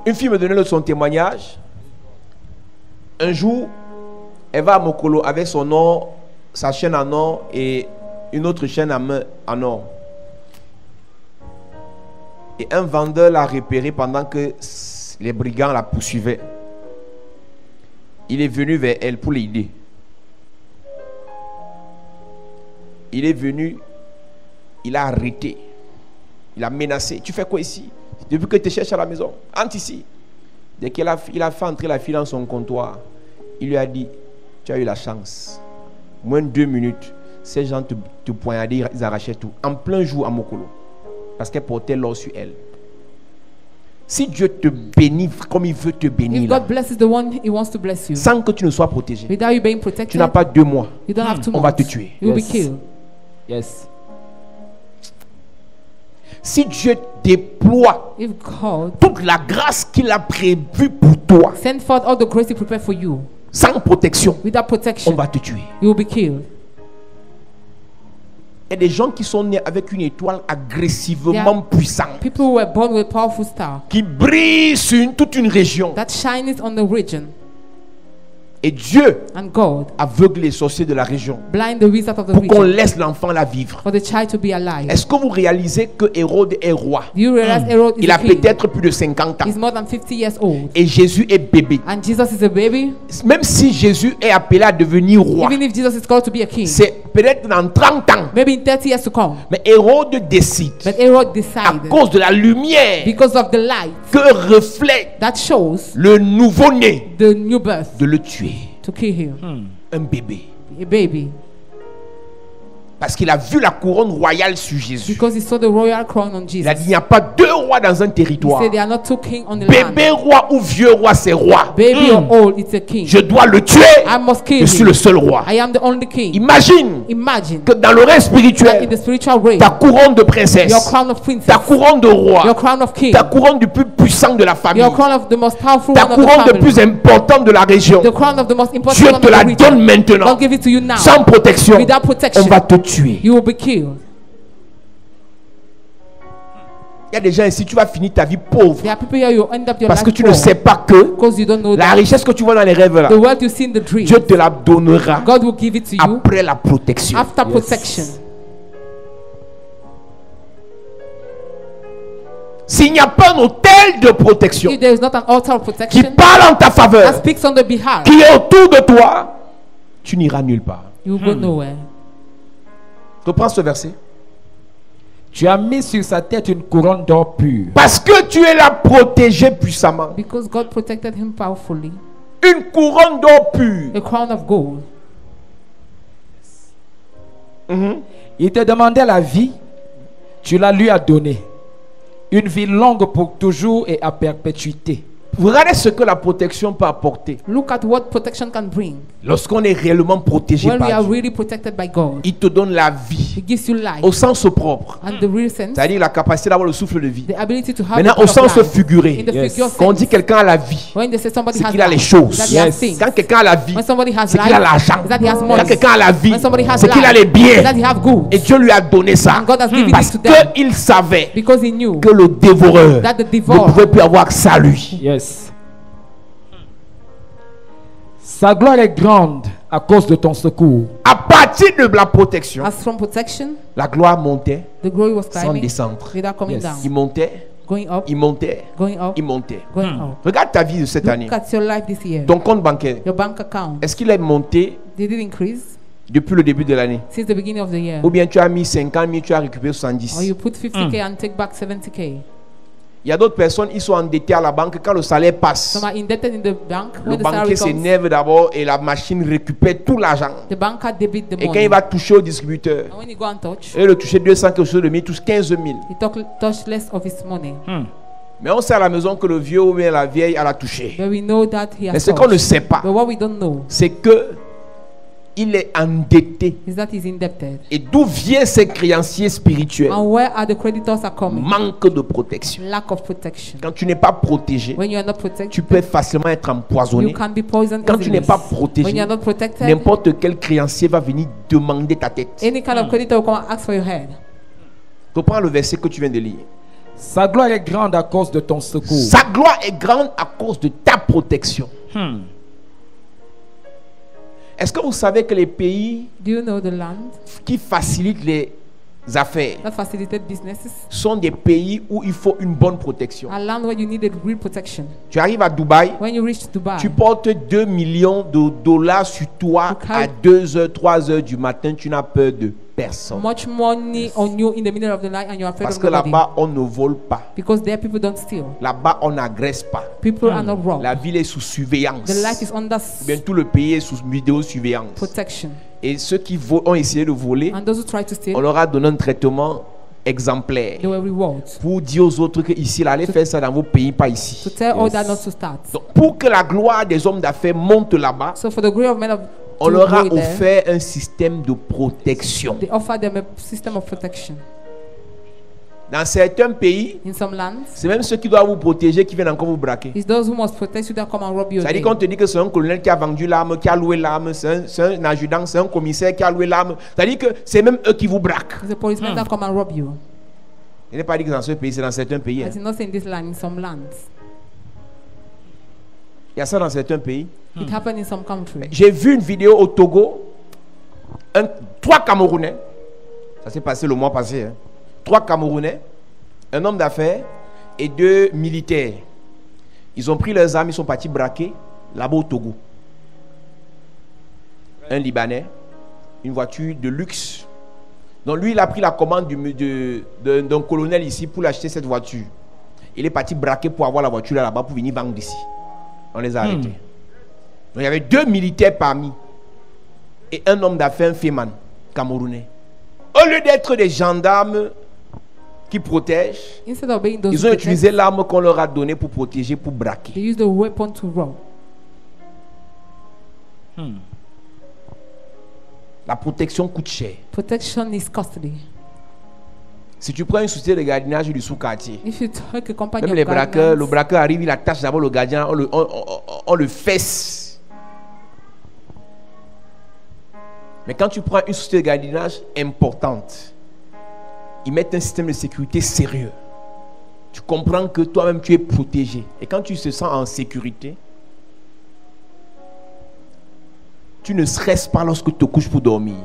Une fille me donnait son témoignage. Un jour, elle va à Mokolo avec son or, sa chaîne en or et une autre chaîne à main en or. Et un vendeur l'a repéré pendant que les brigands la poursuivaient. Il est venu vers elle pour l'aider. Il est venu, il a arrêté, il a menacé. Tu fais quoi ici? Depuis que tu cherches à la maison, entre ici. Dès qu'il a fait entrer la fille dans son comptoir, il lui a dit, tu as eu la chance. Moins de 2 minutes, ces gens te poignardaient, ils arrachaient tout. En plein jour à Mokolo. Parce qu'elle portait l'or sur elle. Si Dieu te bénit comme il veut te bénir, If là, God blesses the one He wants to bless you, sans que tu ne sois protégé, without you being tu protected, n'as pas 2 mois, you don't have 2 on va months. te tuer. You will be Yes. killed. Yes. Si Dieu déploie If God toute la grâce qu'il a prévue pour toi, send forth all the grace He prepared for you, sans protection, without on protection, va te tuer. you will be killed. Il y a des gens qui sont nés avec une étoile agressivement puissante, People who were born with a powerful star qui brille sur toute une région. that shines on the region, Et Dieu and God aveugle les sorciers de la région blind the wizard of the pour qu'on region laisse l'enfant la vivre. for the child to be alive. Est-ce que vous réalisez que Hérode est roi? Do you realize Herod is Il a a king? peut-être plus de 50 ans. He's more than 50 years old. Et Jésus est bébé. And Jesus is a baby. Même si Jésus est appelé à devenir roi, Even if Jesus is called to be a king, c'est peut-être dans 30 ans. maybe in 30 years to come. Mais Hérode décide, But Herod à decided, cause de la lumière because of the light que reflète that shows le nouveau-né, the new birth, de le tuer. to kill him, Un bébé. a baby, Parce qu'il a vu la couronne royale sur Jésus. because he saw the royal crown on Il a Jesus. dit, il n'y a pas 2 rois dans un He territoire. said there are not 2 kings on the Bébé land. roi ou vieux roi, c'est roi. Baby or old, it's a king. Je dois le tuer. I must kill Je suis him. le seul roi. I am the only king. Imagine Imagine que dans le règne that in spirituel, the spiritual realm, ta couronne de your princesse, crown of princess, ta couronne de roi, your crown of king, ta couronne du plus puissant de la famille, your crown of the most powerful ta one of the couronne de family, plus importante de la région, the crown of the most important Dieu one of te the la region. donne maintenant, God give it to you now. sans protection. Without On protection, va te tuer. you will be killed. Il y a des gens ici, tu vas finir ta vie pauvre There are people here you end up your parce life que tu ne poor sais pas que because you don't know la that richesse que tu vois dans les rêves là, the wealth you see in the dream, Dieu te la donnera God will give it to you après la protection. after protection. S'il n'y a pas un hôtel de protection If there is not an altar of qui protection parle en ta that faveur, speaks on the behalf, qui est autour de toi, tu n'iras nulle part. you will go nowhere. Reprends ce verset. Tu as mis sur sa tête une couronne d'or pur. Parce que tu es là protégé puissamment. Because God protected him powerfully. Une couronne d'or pur. A crown of gold. Il te demandait la vie, tu la lui as donnée. Une vie longue pour toujours et à perpétuité. Regardez ce que la protection peut apporter. Look at what protection can bring. Lorsqu'on est réellement protégé When we par are Dieu, really protected by God, il te donne la vie He gives you life au sens propre. and the real sense, C'est-à-dire la capacité d'avoir le souffle de vie. the ability to have Maintenant, the au breath of sens life. figuré, In the figure quand on dit sense, quelqu'un a la vie, when they say somebody c'est has qu'il a les life, choses. that he has things. Quand quelqu'un a la vie, When somebody has c'est qu'il a life, l'argent. that he has Quand money. quelqu'un a la vie, When somebody has c'est qu'il a les life, biens. that he have goods. Et Dieu lui a donné ça. And God has given Parce it to them qu'il savait because He knew que le dévoreur that the ne devourer pouvait plus avoir que ça lui. Yes. Sa gloire est grande à cause de ton secours. À partir de la protection, as from protection, la gloire montait the glory was sans climbing descendre. without coming Yes. Il down, montait, going up, il montait, going up, il montait. going up. Regarde ta vie de cette année. Look at your life this year. Ton compte bancaire, Your bank account, est-ce qu'il est monté did it increase depuis le début de l'année? since the beginning of the year? Ou bien tu as mis 50 000, tu as récupéré Or 70. you put 50K and take back 70K? Il y a d'autres personnes, ils sont endettés à la banque. Quand le salaire passe, Some are indebted in the bank. le When the banquier salary comes, s'énerve d'abord et la machine récupère tout l'argent. the banker debit the Et quand money. il va toucher au distributeur, And when you go and touch, et le toucher 200 quelque chose de 1000, touche 15 000. he touch less of his money. Mais on sait à la maison que le vieux ou bien la vieille a la touché. But we know that he Mais has ce qu'on ne touched. sait pas, But what we don't know c'est que il est endetté. is that he's indebted. Et d'où viennent ces créanciers spirituels? And where are the creditors are coming? Manque de protection. Lack of protection. Quand tu n'es pas protégé, When you are not protected, tu peux facilement être you empoisonné. can be poisoned Quand tu n'es easily. pas When you protégé, are not protected, n'importe quel créancier va venir demander ta tête. any kind of creditor will come and ask for your head. Reprends le verset que tu viens de lire. Sa gloire est grande à cause de ton secours. Sa gloire est grande à cause de ta protection. Est-ce que vous savez que les pays Do you know the land qui facilitent les affaires that facilitate businesses sont des pays où il faut une bonne protection? are land where you needed real protection? Tu arrives à Dubaï, When you reach Dubai, tu portes 2 millions de dollars sur toi You carry- à 2h, 3h du matin, tu n'as peur de personne. much money on you in the middle of the night and you're afraid Parce of que nobody. là-bas, on ne vole pas. Because there people don't steal. Là-bas, on n'agresse pas. People are not robbed. La ville est sous surveillance. The life is under Bien, tout le pays est sous vidéosurveillance. protection. Et ceux qui ont essayé de voler, And those who try to on steal, leur a donné un traitement exemplaire they were rewarded. pour dire aux autres que ici, là, allez faire ça dans vos pays, pas ici. To tell all that not to start. Donc, pour que la gloire des hommes d'affaires monte là-bas, So for the glory of men of on to leur a go there, offert un système de protection. they offer them a system of protection. Dans certains pays, In some lands, c'est même ceux qui doivent vous protéger qui viennent encore vous braquer. it's those who must protect you that come and rob you C'est-à-dire again. qu'on te dit que c'est un colonel qui a vendu l'arme, qui a loué l'arme, c'est un adjudant, c'est un commissaire qui a loué l'arme. C'est-à-dire que c'est même eux qui vous braquent. It's a policeman that come and rob you. Je n'ai pas dit que dans ce pays, c'est dans certains pays. I hein. did not say in this land, in some lands. Il y a ça dans certains pays. It happened in some countries. J'ai vu une vidéo au Togo, 3 Camerounais, ça s'est passé le mois passé, 3 Camerounais, un homme d'affaires et 2 militaires. Ils ont pris leurs armes, ils sont partis braquer là-bas au Togo. Un Libanais, une voiture de luxe. Donc lui, il a pris la commande d'un colonel ici pour acheter cette voiture. Il est parti braquer pour avoir la voiture là-bas pour venir vendre ici. On les a arrêtés. Donc il y avait 2 militaires parmi et un homme d'affaires, un féman camerounais. Au lieu d'être des gendarmes qui protègent, Instead of being those ils who ont protect, utilisé l'arme qu'on leur a donnée pour protéger, pour braquer. they use the weapon to rob. La protection coûte cher. Protection is costly. Si tu prends une société de gardiennage du sous-quartier, If you take a company même of les braqueurs, le guardians, braqueur arrive, il attache d'abord le gardien, on le fesse. Mais quand tu prends une société de gardiennage importante, ils mettent un système de sécurité sérieux. Tu comprends que toi-même tu es protégé. Et quand tu te sens en sécurité, tu ne stresses pas lorsque tu te couches pour dormir.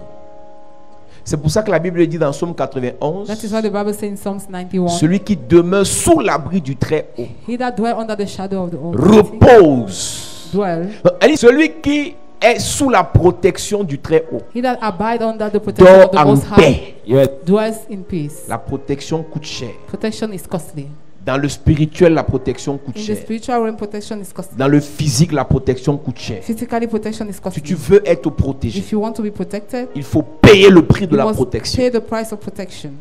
C'est pour ça que la Bible dit dans Psaume 91, that is what the Bible says in Psalms 91. celui qui demeure sous l'abri du Très-Haut He that dwell under the shadow of the Almighty repose. dwell. Elle dit, celui qui est sous la protection du Très-Haut He that abide under the protection dort of the en Most High paix. dwells in peace. La protection coûte cher. Protection is costly. Dans le spirituel, la protection coûte In the cher. spiritual realm, protection is costly. Dans le physique, la protection coûte cher. Physically, protection is Si costly. tu veux être protégé, If you want to be protected, il faut payer le prix de you la must protection. pay the price of protection.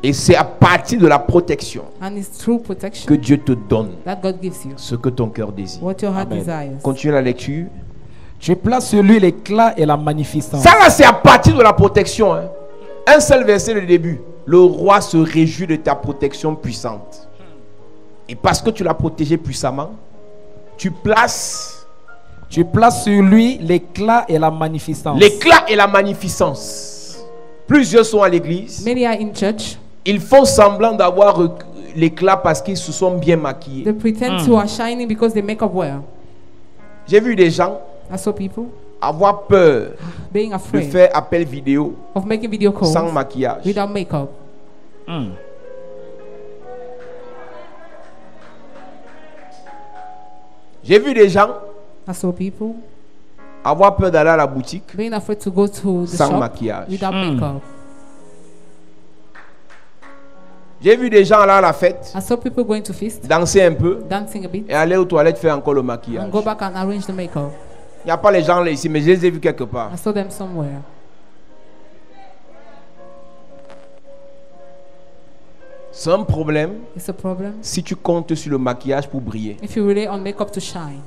Et c'est à partir de la protection And it's through protection que Dieu te donne that God gives you ce que ton cœur désire. what your heart Amen. desires. Continue la lecture. Tu places sur lui l'éclat et la magnificence. Ça là, c'est à partir de la protection. Hein. Un seul verset le début. Le roi se réjouit de ta protection puissante. Et parce que tu l'as protégé puissamment, tu places Tu places sur lui l'éclat et la magnificence. l'éclat et la magnificence. Plusieurs sont à l'église. Many are in church. Ils font semblant d'avoir l'éclat parce qu'ils se sont bien maquillés. They pretend to are shining because they make up well. J'ai vu des gens I saw people avoir peur being de afraid faire appel vidéo of making video calls sans maquillage. without makeup. Hmm. J'ai vu des gens I saw people avoir peur d'aller à la boutique being afraid to go to the sans shop maquillage. without makeup. J'ai vu des gens aller à la fête, I saw people going to feast, danser un peu dancing a bit, et aller aux toilettes faire encore le maquillage. and go back and arrange the makeup. Il n'y a pas les gens là ici, mais je les ai vus quelque part. I saw them somewhere. C'est un problème It's a problem si tu comptes sur le maquillage pour briller. if you rely on makeup to shine.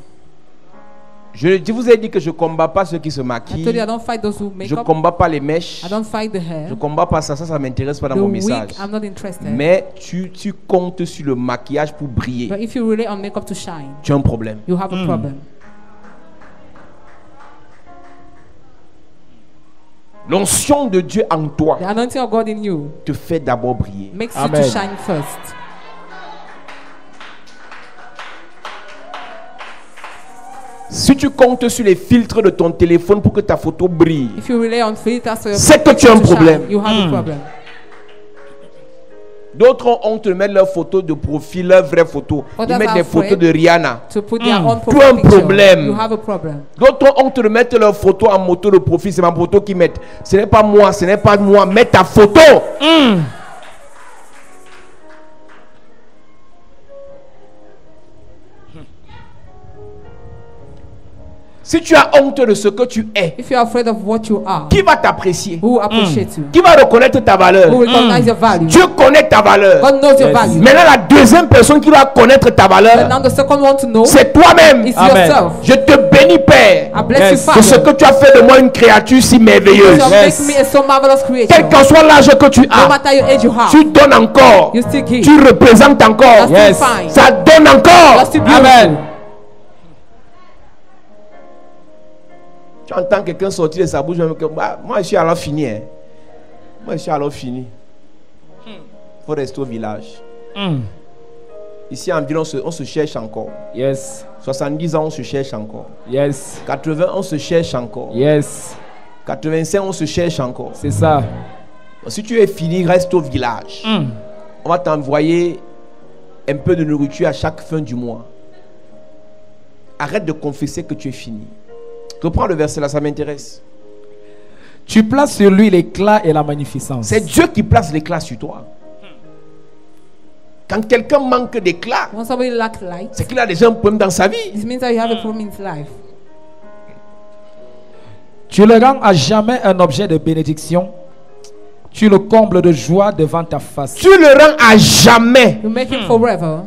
Je vous ai dit que je ne combats pas ceux qui se I maquillent. told you I don't fight those who make Je ne up. combats pas les mèches. I don't fight the Je hair. ne combats pas ça. Ça ne m'intéresse pas dans The mon wig, message. I'm not interested. Mais tu comptes sur le maquillage pour briller. But if you rely on makeup to shine, Tu as un problème. you have a problem. L'onction de Dieu en toi The anointing of God in you te fait d'abord briller. makes Amen. you to shine first. Si tu comptes sur les filtres de ton téléphone pour que ta photo brille, If you rely on filters for your c'est que tu as un to shine, problème. you have a problem. D'autres ont honte de mettre leur photo de profil, leur vraie photo. Ils Others mettent are des photos afraid de Rihanna. To put their own Tu as un profile picture, problème. you have a problem. D'autres ont honte de mettre leur photo en moto de profil. C'est ma photo qu'ils mettent. Ce n'est pas moi, ce n'est pas moi. Mets ta photo. Si tu as honte de ce que tu es, If you are afraid of what you are, qui va t'apprécier? who will appreciate you? Qui va reconnaître ta valeur? Who will recognize your value? Dieu connaît ta valeur. God knows your Yes. value. Maintenant, la deuxième personne qui va connaître ta And valeur, now the second one to know c'est toi-même. is Amen. yourself. Je te bénis, Père, I bless Yes. you, de ce Father. que tu as fait de moi une créature si merveilleuse. You have Yes. made me a so marvelous creation. Quel qu'en soit l'âge que tu No as, matter your age you have, tu donnes encore. you still give. Tu représentes encore. That's Yes. still fine. Ça donne encore. That's still beautiful. Amen. Tu entends quelqu'un sortir de sa bouche, même que, moi je suis alors fini. Hein. Moi je suis alors fini. Il faut rester au village. Hmm. Ici en ville, on se cherche encore. Yes. 70 ans, on se cherche encore. Yes. 80, on se cherche encore. Yes. 85, on se cherche encore. C'est ça. Si tu es fini, reste au village. Hmm. On va t'envoyer un peu de nourriture à chaque fin du mois. Arrête de confesser que tu es fini. Reprends le verset là, ça m'intéresse. Tu places sur lui l'éclat et la magnificence. C'est Dieu qui place l'éclat sur toi. Quand quelqu'un manque d'éclat, When somebody lacks light, c'est qu'il a déjà un problème dans sa vie. it means that you have a problem in his life. Tu le rends à jamais un objet de bénédiction. Tu le combles de joie devant ta face. Tu le rends à jamais You make him forever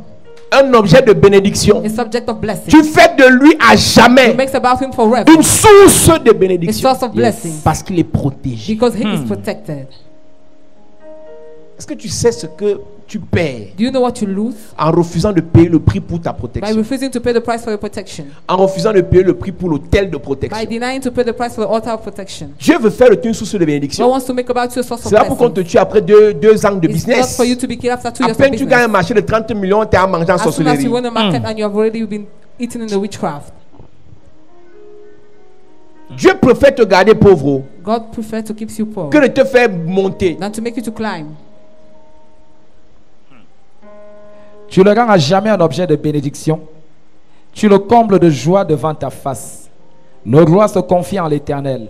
un objet de bénédiction. a subject of blessing. Tu fais de lui à You jamais make about him forever une source de a bénédiction. source of blessing Parce qu'il est protégé. because he is protected. Est-ce que tu sais ce que tu perds Do you know what you lose en refusant de payer le prix pour ta by protection? refusing to pay the price for your protection? En refusant de payer le prix pour l'hôtel de By protection. denying to pay the price for the altar of protection. Dieu veut faire de toi une source de God bénédiction. wants to make about you a source of C'est là pour qu'on blessing. te tue après deux ans de It's not business. for you to be killed after 2 À years of peine tu gagnes un business. marché de 30 millions, tu es en mangeant As soon as sorcellerie. you win a market and you have already been eaten in the witchcraft. Dieu préfère te garder pauvre God prefers to keep you poor que de te faire monter. than to make you to climb. Tu le rends à jamais un objet de bénédiction. Tu le combles de joie devant ta face. Le roi se confie en l'Éternel.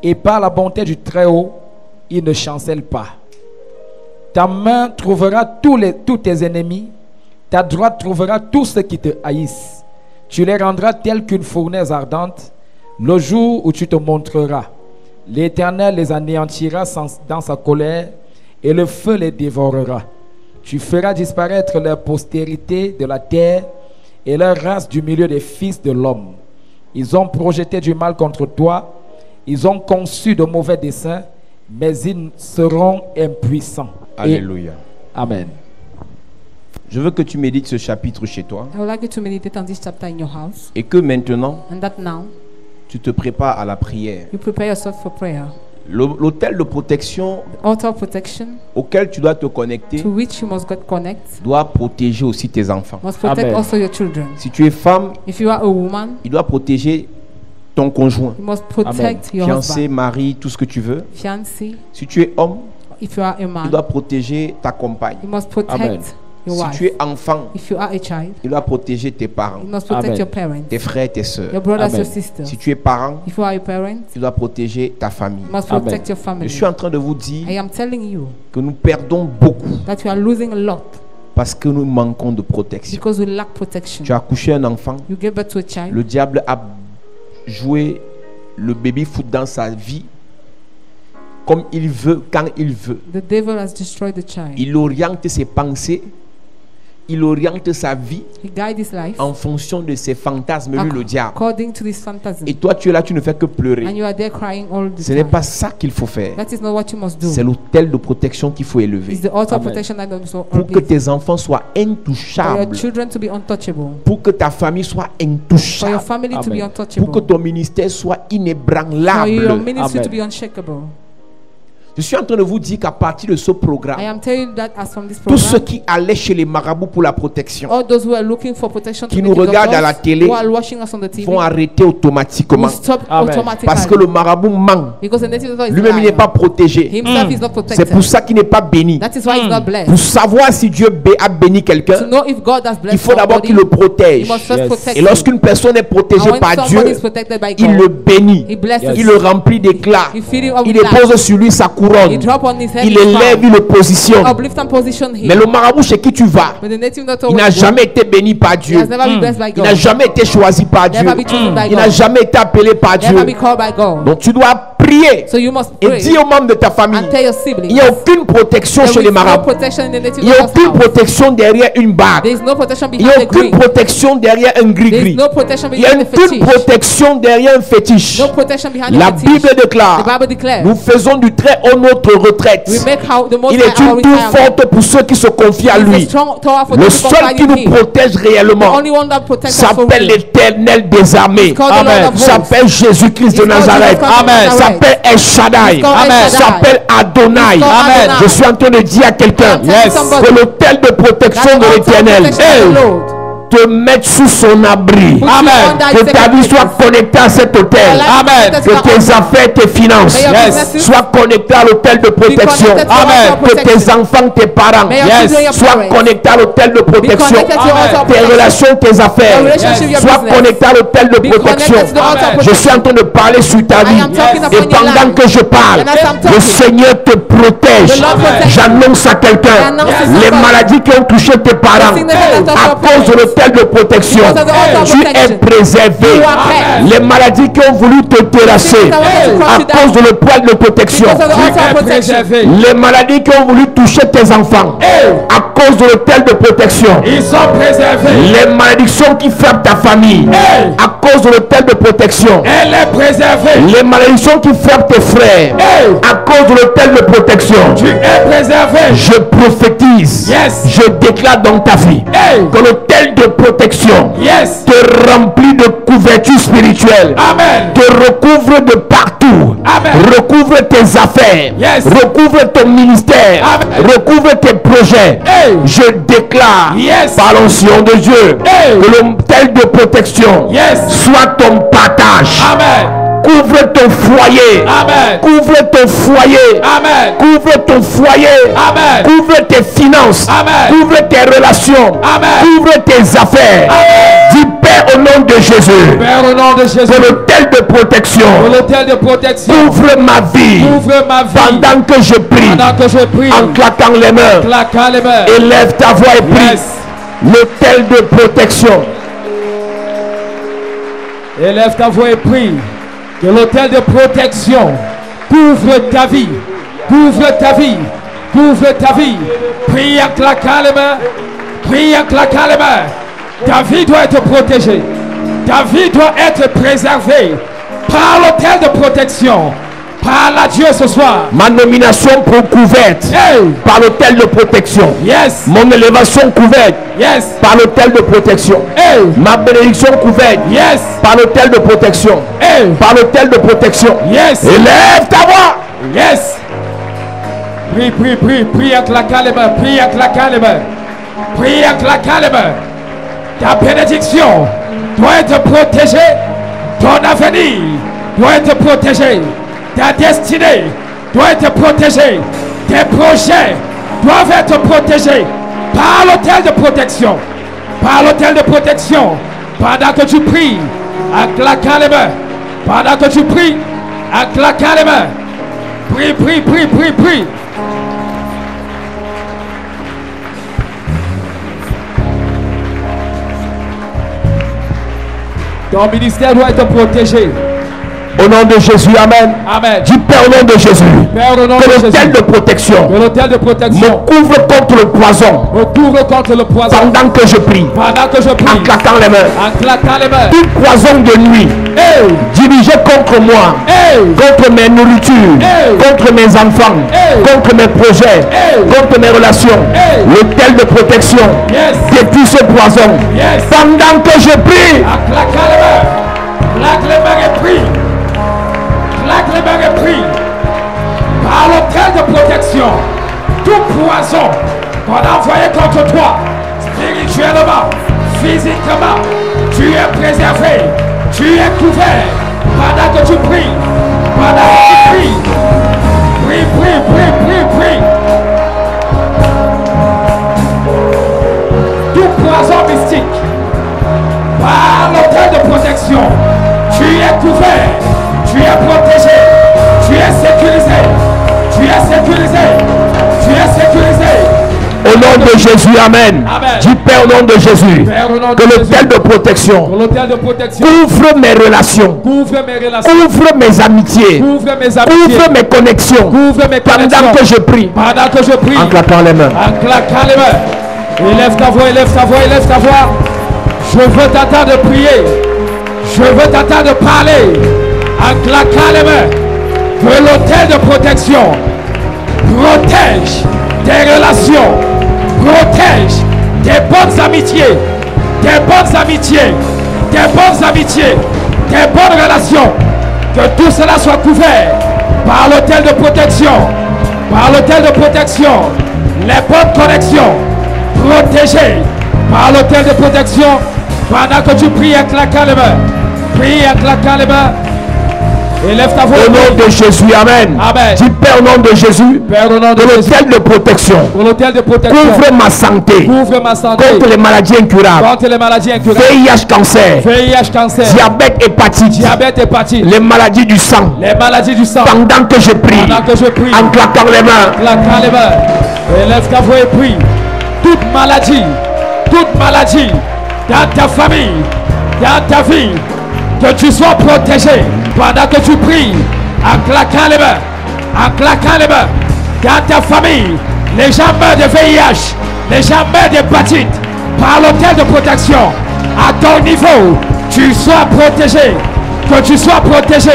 Et par la bonté du Très-Haut, il ne chancelle pas. Ta main trouvera tous tes ennemis. Ta droite trouvera tous ceux qui te haïssent. Tu les rendras tels qu'une fournaise ardente le jour où tu te montreras. L'Éternel les anéantira dans sa colère et le feu les dévorera. Tu feras disparaître leur postérité de la terre et leur race du milieu des fils de l'homme. Ils ont projeté du mal contre toi, ils ont conçu de mauvais desseins, mais ils seront impuissants. Alléluia. Amen. Je veux que tu médites ce chapitre chez toi I would like you to meditate on this chapter in your house, et que maintenant, and that now tu te prépares à la prière. you prepare yourself for prayer. L'hôtel de protection The altar of protection auquel tu dois te connecter to which you must get connect doit protéger aussi tes enfants. must protect Amen. also your children. Si tu es femme, If you are a woman, il doit protéger ton conjoint, you must protect your fiancé, husband, mari, tout ce que tu veux. fiancé. Si tu es homme, If you are a il man, doit protéger ta compagne. you must protect Amen. your Si wife. tu es enfant, If you are a child, il doit protéger tes parents, you must protect Amen. your parents, tes frères, tes sœurs. your brothers, Amen. your sisters. Si tu es parent, If you are a parent, tu dois protéger ta famille. you must Amen. protect your Je family. suis en train de vous dire I am telling you que nous perdons beaucoup that you are losing a lot parce que nous manquons de protection. because we lack protection. Tu as accouché un enfant, You give birth to a child. le diable a joué le baby foot dans sa vie comme il veut, quand il veut. The devil has destroyed the child. Il oriente ses pensées, il oriente sa vie He guides his life en fonction de ses fantasmes, lui le diable. according to this fantasy. Et toi tu es là, tu ne fais que And pleurer. you are there crying all the Ce n'est time. pas ça qu'il faut faire. That is not what you must do. C'est l'autel de protection qu'il faut élever. It's the altar of Amen. protection that also Pour que built. tes enfants soient For your intouchables. children to be untouchable. Pour que ta famille soit For your intouchable. family to be Amen. Pour que untouchable. ton ministère soit For your inébranlable. ministry Amen. to be unshakable. Je suis en train de vous dire qu'à partir de ce I programme, am telling you that as from this tous ceux program, qui allaient chez les marabouts pour la protection all those who are looking for protection to qui be nous the regardent à la doctors, télé who are watching us on the TV, vont arrêter automatiquement. will stop Amen. automatically. Parce que le marabout ment. Because the native doctor is Lui-même, il n'est lying. pas protégé. Himself is not C'est protected. pour ça qu'il n'est pas béni. That is why he's not blessed. Pour savoir si Dieu a béni To quelqu'un, know if God has blessed il faut d'abord somebody, qu'il le he protège. must first Yes. protect Et him. lorsqu'une personne est And protégée when par somebody Dieu, is protected by il le God, bénit. he blesses. Yes. Il le remplit d'éclat. He fill him up Il with light. dépose sur lui sa He couronne. drop on his head Il his élève, crown. il le positionne. Uplift and position him. Mais le marabout chez qui tu vas, But the native doctor il n'a will go. jamais été béni par He Dieu. has never been blessed by Il God. n'a jamais été choisi par Dieu. Never be chosen by Il n'a God. jamais été appelé par Dieu. Never be called by God. Donc tu dois prier So you must et pray dire aux membres de ta famille, and tell your il siblings. n'y a aucune protection There chez is les no marabouts. protection in the native Il n'y a doctor's aucune house. protection derrière une bague. There is no protection Il n'y a behind the aucune green. protection derrière un There is gris-gris. no protection Il y a behind the aucune fetish. protection derrière un fétiche. No protection behind La the fetish. Bible déclare, The Bible declares. nous faisons du très haut notre retraite. We make how the most Il high est our une tour retirement. forte pour ceux qui se confient à He is lui. a strong tower for Le those who seul confide qui in nous him. protège The réellement only one that protects us for s'appelle real. l'Éternel des armées. He's called the Lord Amen. of hosts. S'appelle Jésus-Christ de He's called Nazareth. Jesus Christ of Amen. Nazareth. S'appelle El Shaddai. He's called El Amen. Shaddai. S'appelle Adonai. He's called Amen. Adonai. Je suis en train de dire à quelqu'un I'm telling somebody que l'autel de protection that de the altar of l'Éternel protection of the Lord te mettre sous son abri. Put you under Que his ta vie secret soit place. connectée à cet Your hôtel. life is connected to Que the tes altar. affaires, tes finances May your businesses soient connectées à l'hôtel de protection. connected to the altar of Que tes protection. enfants, tes parents May your children, your soient parents connectés à l'hôtel de be protection. connected to the altar of Tes protection. relations, tes affaires Your relationship, your soient business. connectées à l'hôtel de Be protection. connected to the altar of Je suis en train de parler sur ta I vie. am talking upon Et your pendant life. que je parle, And as I'm le talking, Seigneur te protège. the Lord protects you. J'annonce à I quelqu'un announce to les somebody. maladies qui ont touché tes parents The sickness that touched à your cause de parents. l'hôtel de protection. Because of the altar of Tu es protection. préservé. You are kept. Les maladies qui ont voulu te terrasser The sickness that wanted to crush à you down. cause de l'hôtel de protection. Because of the altar of protection. Les maladies qui ont voulu toucher tes enfants à cause de l'hôtel de protection. Ils sont préservés. Les malédictions qui frappent ta famille à cause de l'hôtel de protection. Elle est préservée. Les malédictions qui frappent tes frères à cause de l'hôtel de protection. Tu es préservé. Je prophétise, Yes. je déclare dans ta vie que l'hôtel de protection Yes. te remplit de couverture spirituelle, Amen. te recouvre de partout, Amen. recouvre tes affaires, Yes. recouvre ton ministère, Amen. recouvre tes projets. Je déclare Yes. par l'onction de Dieu que l'hôtel de protection Yes. soit ton partage. Amen. Couvre ton foyer. Amen. Couvre ton foyer. Amen. Couvre ton foyer. Amen. Couvre tes finances. Amen. Couvre tes relations. Amen. Couvre tes affaires. Dis Père au nom de Jésus. Père, au nom de Jésus, Que l'autel de protection pour l'autel de protection, couvre ma vie. ouvre ma vie Pendant que je prie. pendant que je prie. En claquant les mains. Claquant les mains. Élève ta voix et prie. Yes. L'autel de protection. Élève ta voix et prie. Que l'autel de protection couvre ta vie. Couvre ta vie. Couvre ta vie. Prie en claquant les mains. Prie en claquant les mains. Ta vie doit être protégée. Ta vie doit être préservée par l'autel de protection. Parle à Dieu ce soir. Ma nomination pour couverte par l'autel de protection. Yes. Mon élévation couverte par l'autel de protection. Ma bénédiction couverte par l'autel de protection. Par l'autel de protection. Élève ta voix. Yes. Prie, prie, prie, prie en claquant les mains. Prie en claquant les mains. Prie en claquant les mains. Ta bénédiction doit être protégée. Ton avenir doit être protégé. Ta destinée doit être protégée. Tes projets doivent être protégés par l'autel de protection. Par l'autel de protection. Pendant que tu pries, en claquant les mains. Pendant que tu pries, en claquant les mains. Prie, prie, prie, prie, prie. Ton ministère doit être protégé. Au nom de Jésus, amen. Amen. Dis Père au nom de Jésus. Père, au nom que de l'autel Jésus. de protection Que l'autel de protection me couvre contre le poison me couvre contre le poison. pendant que je prie. Pendant que je En prie. claquant les mains. En claquant les mains. Tout poison de nuit dirigé contre moi, contre mes nourritures, contre mes enfants, contre mes projets, contre mes relations. L'autel de protection détruit ce poison. Pendant que je prie. En claquant les mains. Claque les mains et prie. Claque les mains et prie. Par l'autel de protection, tout poison qu'on a envoyé contre toi, spirituellement, physiquement, tu es préservé, tu es couvert. Pendant que tu pries, pendant que tu pries, prie, prie, prie, prie, prie. Tout poison mystique, par l'autel de protection, tu es couvert, tu es protégé, tu es sécurisé, tu es sécurisé, tu es sécurisé. Au nom de Jésus, amen. Amen. Dis Père au nom de Jésus. Père, au nom de Que l'autel de protection Pour l'autel de protection, couvre mes relations, couvre mes relations, couvre mes amitiés, couvre mes amitiés, couvre mes connexions. couvre mes Pendant connexions. que je prie. Pendant que je prie, En claquant les mains. en claquant les mains. Élève ta voix, élève ta voix, élève ta voix. Je veux t'entendre prier. Je veux t'entendre parler. En claquant les mains. Que l'autel de protection protège tes relations, protège tes bonnes amitiés, tes bonnes amitiés, tes bonnes amitiés, tes bonnes relations. Que tout cela soit couvert par l'autel de protection, par l'autel de protection, les bonnes connexions protégées par l'autel de protection. Pendant que tu pries en claquant les mains, prie en claquant les mains. Élève ta voix. Au nom de Jésus, amen. Amen. Dis Père au nom de Jésus. Père, au nom de Que Jésus, l'autel de protection pour l'autel de protection, couvre ma santé couvre ma santé contre les maladies incurables. contre les maladies incurables, VIH, cancer, VIH, cancer, diabète, hépatite, diabète, hépatite, les maladies du sang. les maladies du sang. Pendant que je prie, Pendant que je prie, en claquant les mains. claquant les mains, élève ta voix et prie. Toute maladie dans ta famille, dans ta vie, que tu sois protégé pendant que tu pries, en claquant les mains, en claquant les mains. Dans ta famille, les gens meurent de VIH, les gens meurent d'hépatite, par l'autel de protection. À ton niveau, tu sois protégé, que tu sois protégé,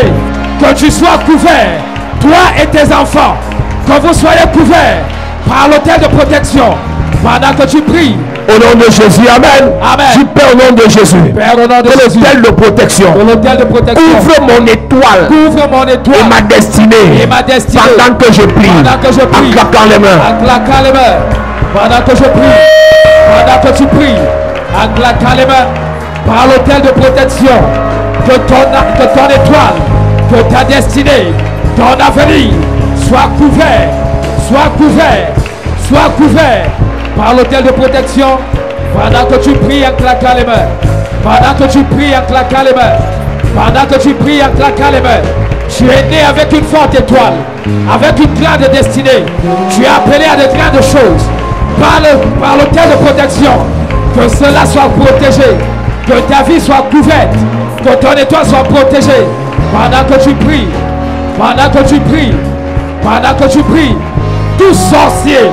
que tu sois couvert, toi et tes enfants, que vous soyez couverts par l'autel de protection pendant que tu pries. Au nom de Jésus, amen. Amen. Dis Père au nom de Jésus. Père, au nom de Que Jésus, l'autel de protection pour l'autel de protection, couvre mon étoile couvre mon et étoile ma destinée. et ma destinée. Pendant que je prie, Pendant que je prie. en claquant les mains. En claquant les mains, pendant que je prie, pendant que tu pries, en claquant les mains, par l'autel de protection, que ton étoile, que ta destinée, ton avenir soit couvert, soit couvert, soit couvert par l'autel de protection, pendant que tu pries en claquant les mains, pendant que tu pries en claquant les mains, pendant que tu pries en claquant les mains. Tu es né avec une forte étoile, avec une grande destinée. Tu es appelé à de grandes choses par l'autel de protection. Que cela soit protégé, que ta vie soit couverte, que ton étoile soit protégée. Pendant que tu pries, pendant que tu pries, pendant que tu pries, Tout sorcier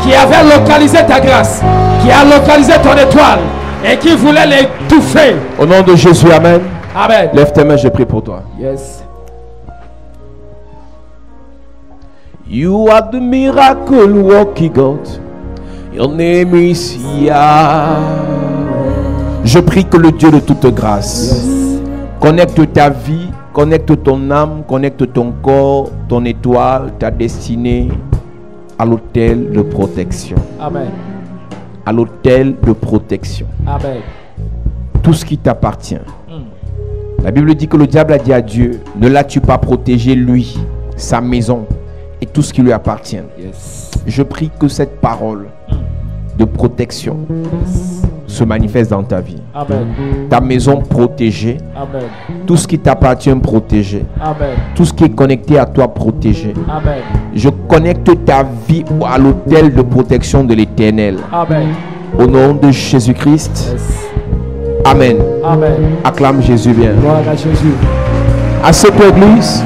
qui avait localisé ta grâce, qui a localisé ton étoile et qui voulait l'étouffer. Au nom de Jésus, amen. Amen. Lève tes mains, je prie pour toi. Yes. You are the miracle working God. Your name is Yahweh. Je prie que le Dieu de toute grâce connecte ta vie, connecte ton âme, connecte ton corps, ton étoile, ta destinée à l'autel de protection. Amen. À l'autel de protection. Amen. Tout ce qui t'appartient. La Bible dit que le diable a dit à Dieu, ne l'as-tu pas protégé lui, sa maison et tout ce qui lui appartient. Yes. Je prie que cette parole de protection se manifeste dans ta vie. Amen. Ta maison protégée, Amen. tout ce qui t'appartient protégé, Amen. tout ce qui est connecté à toi protégé. Amen. Je connecte ta vie à l'autel de protection de l'Éternel. Amen. Au nom de Jésus-Christ. Yes. Amen. Amen. Acclame Jésus bien. Gloire à Jésus. À cette église,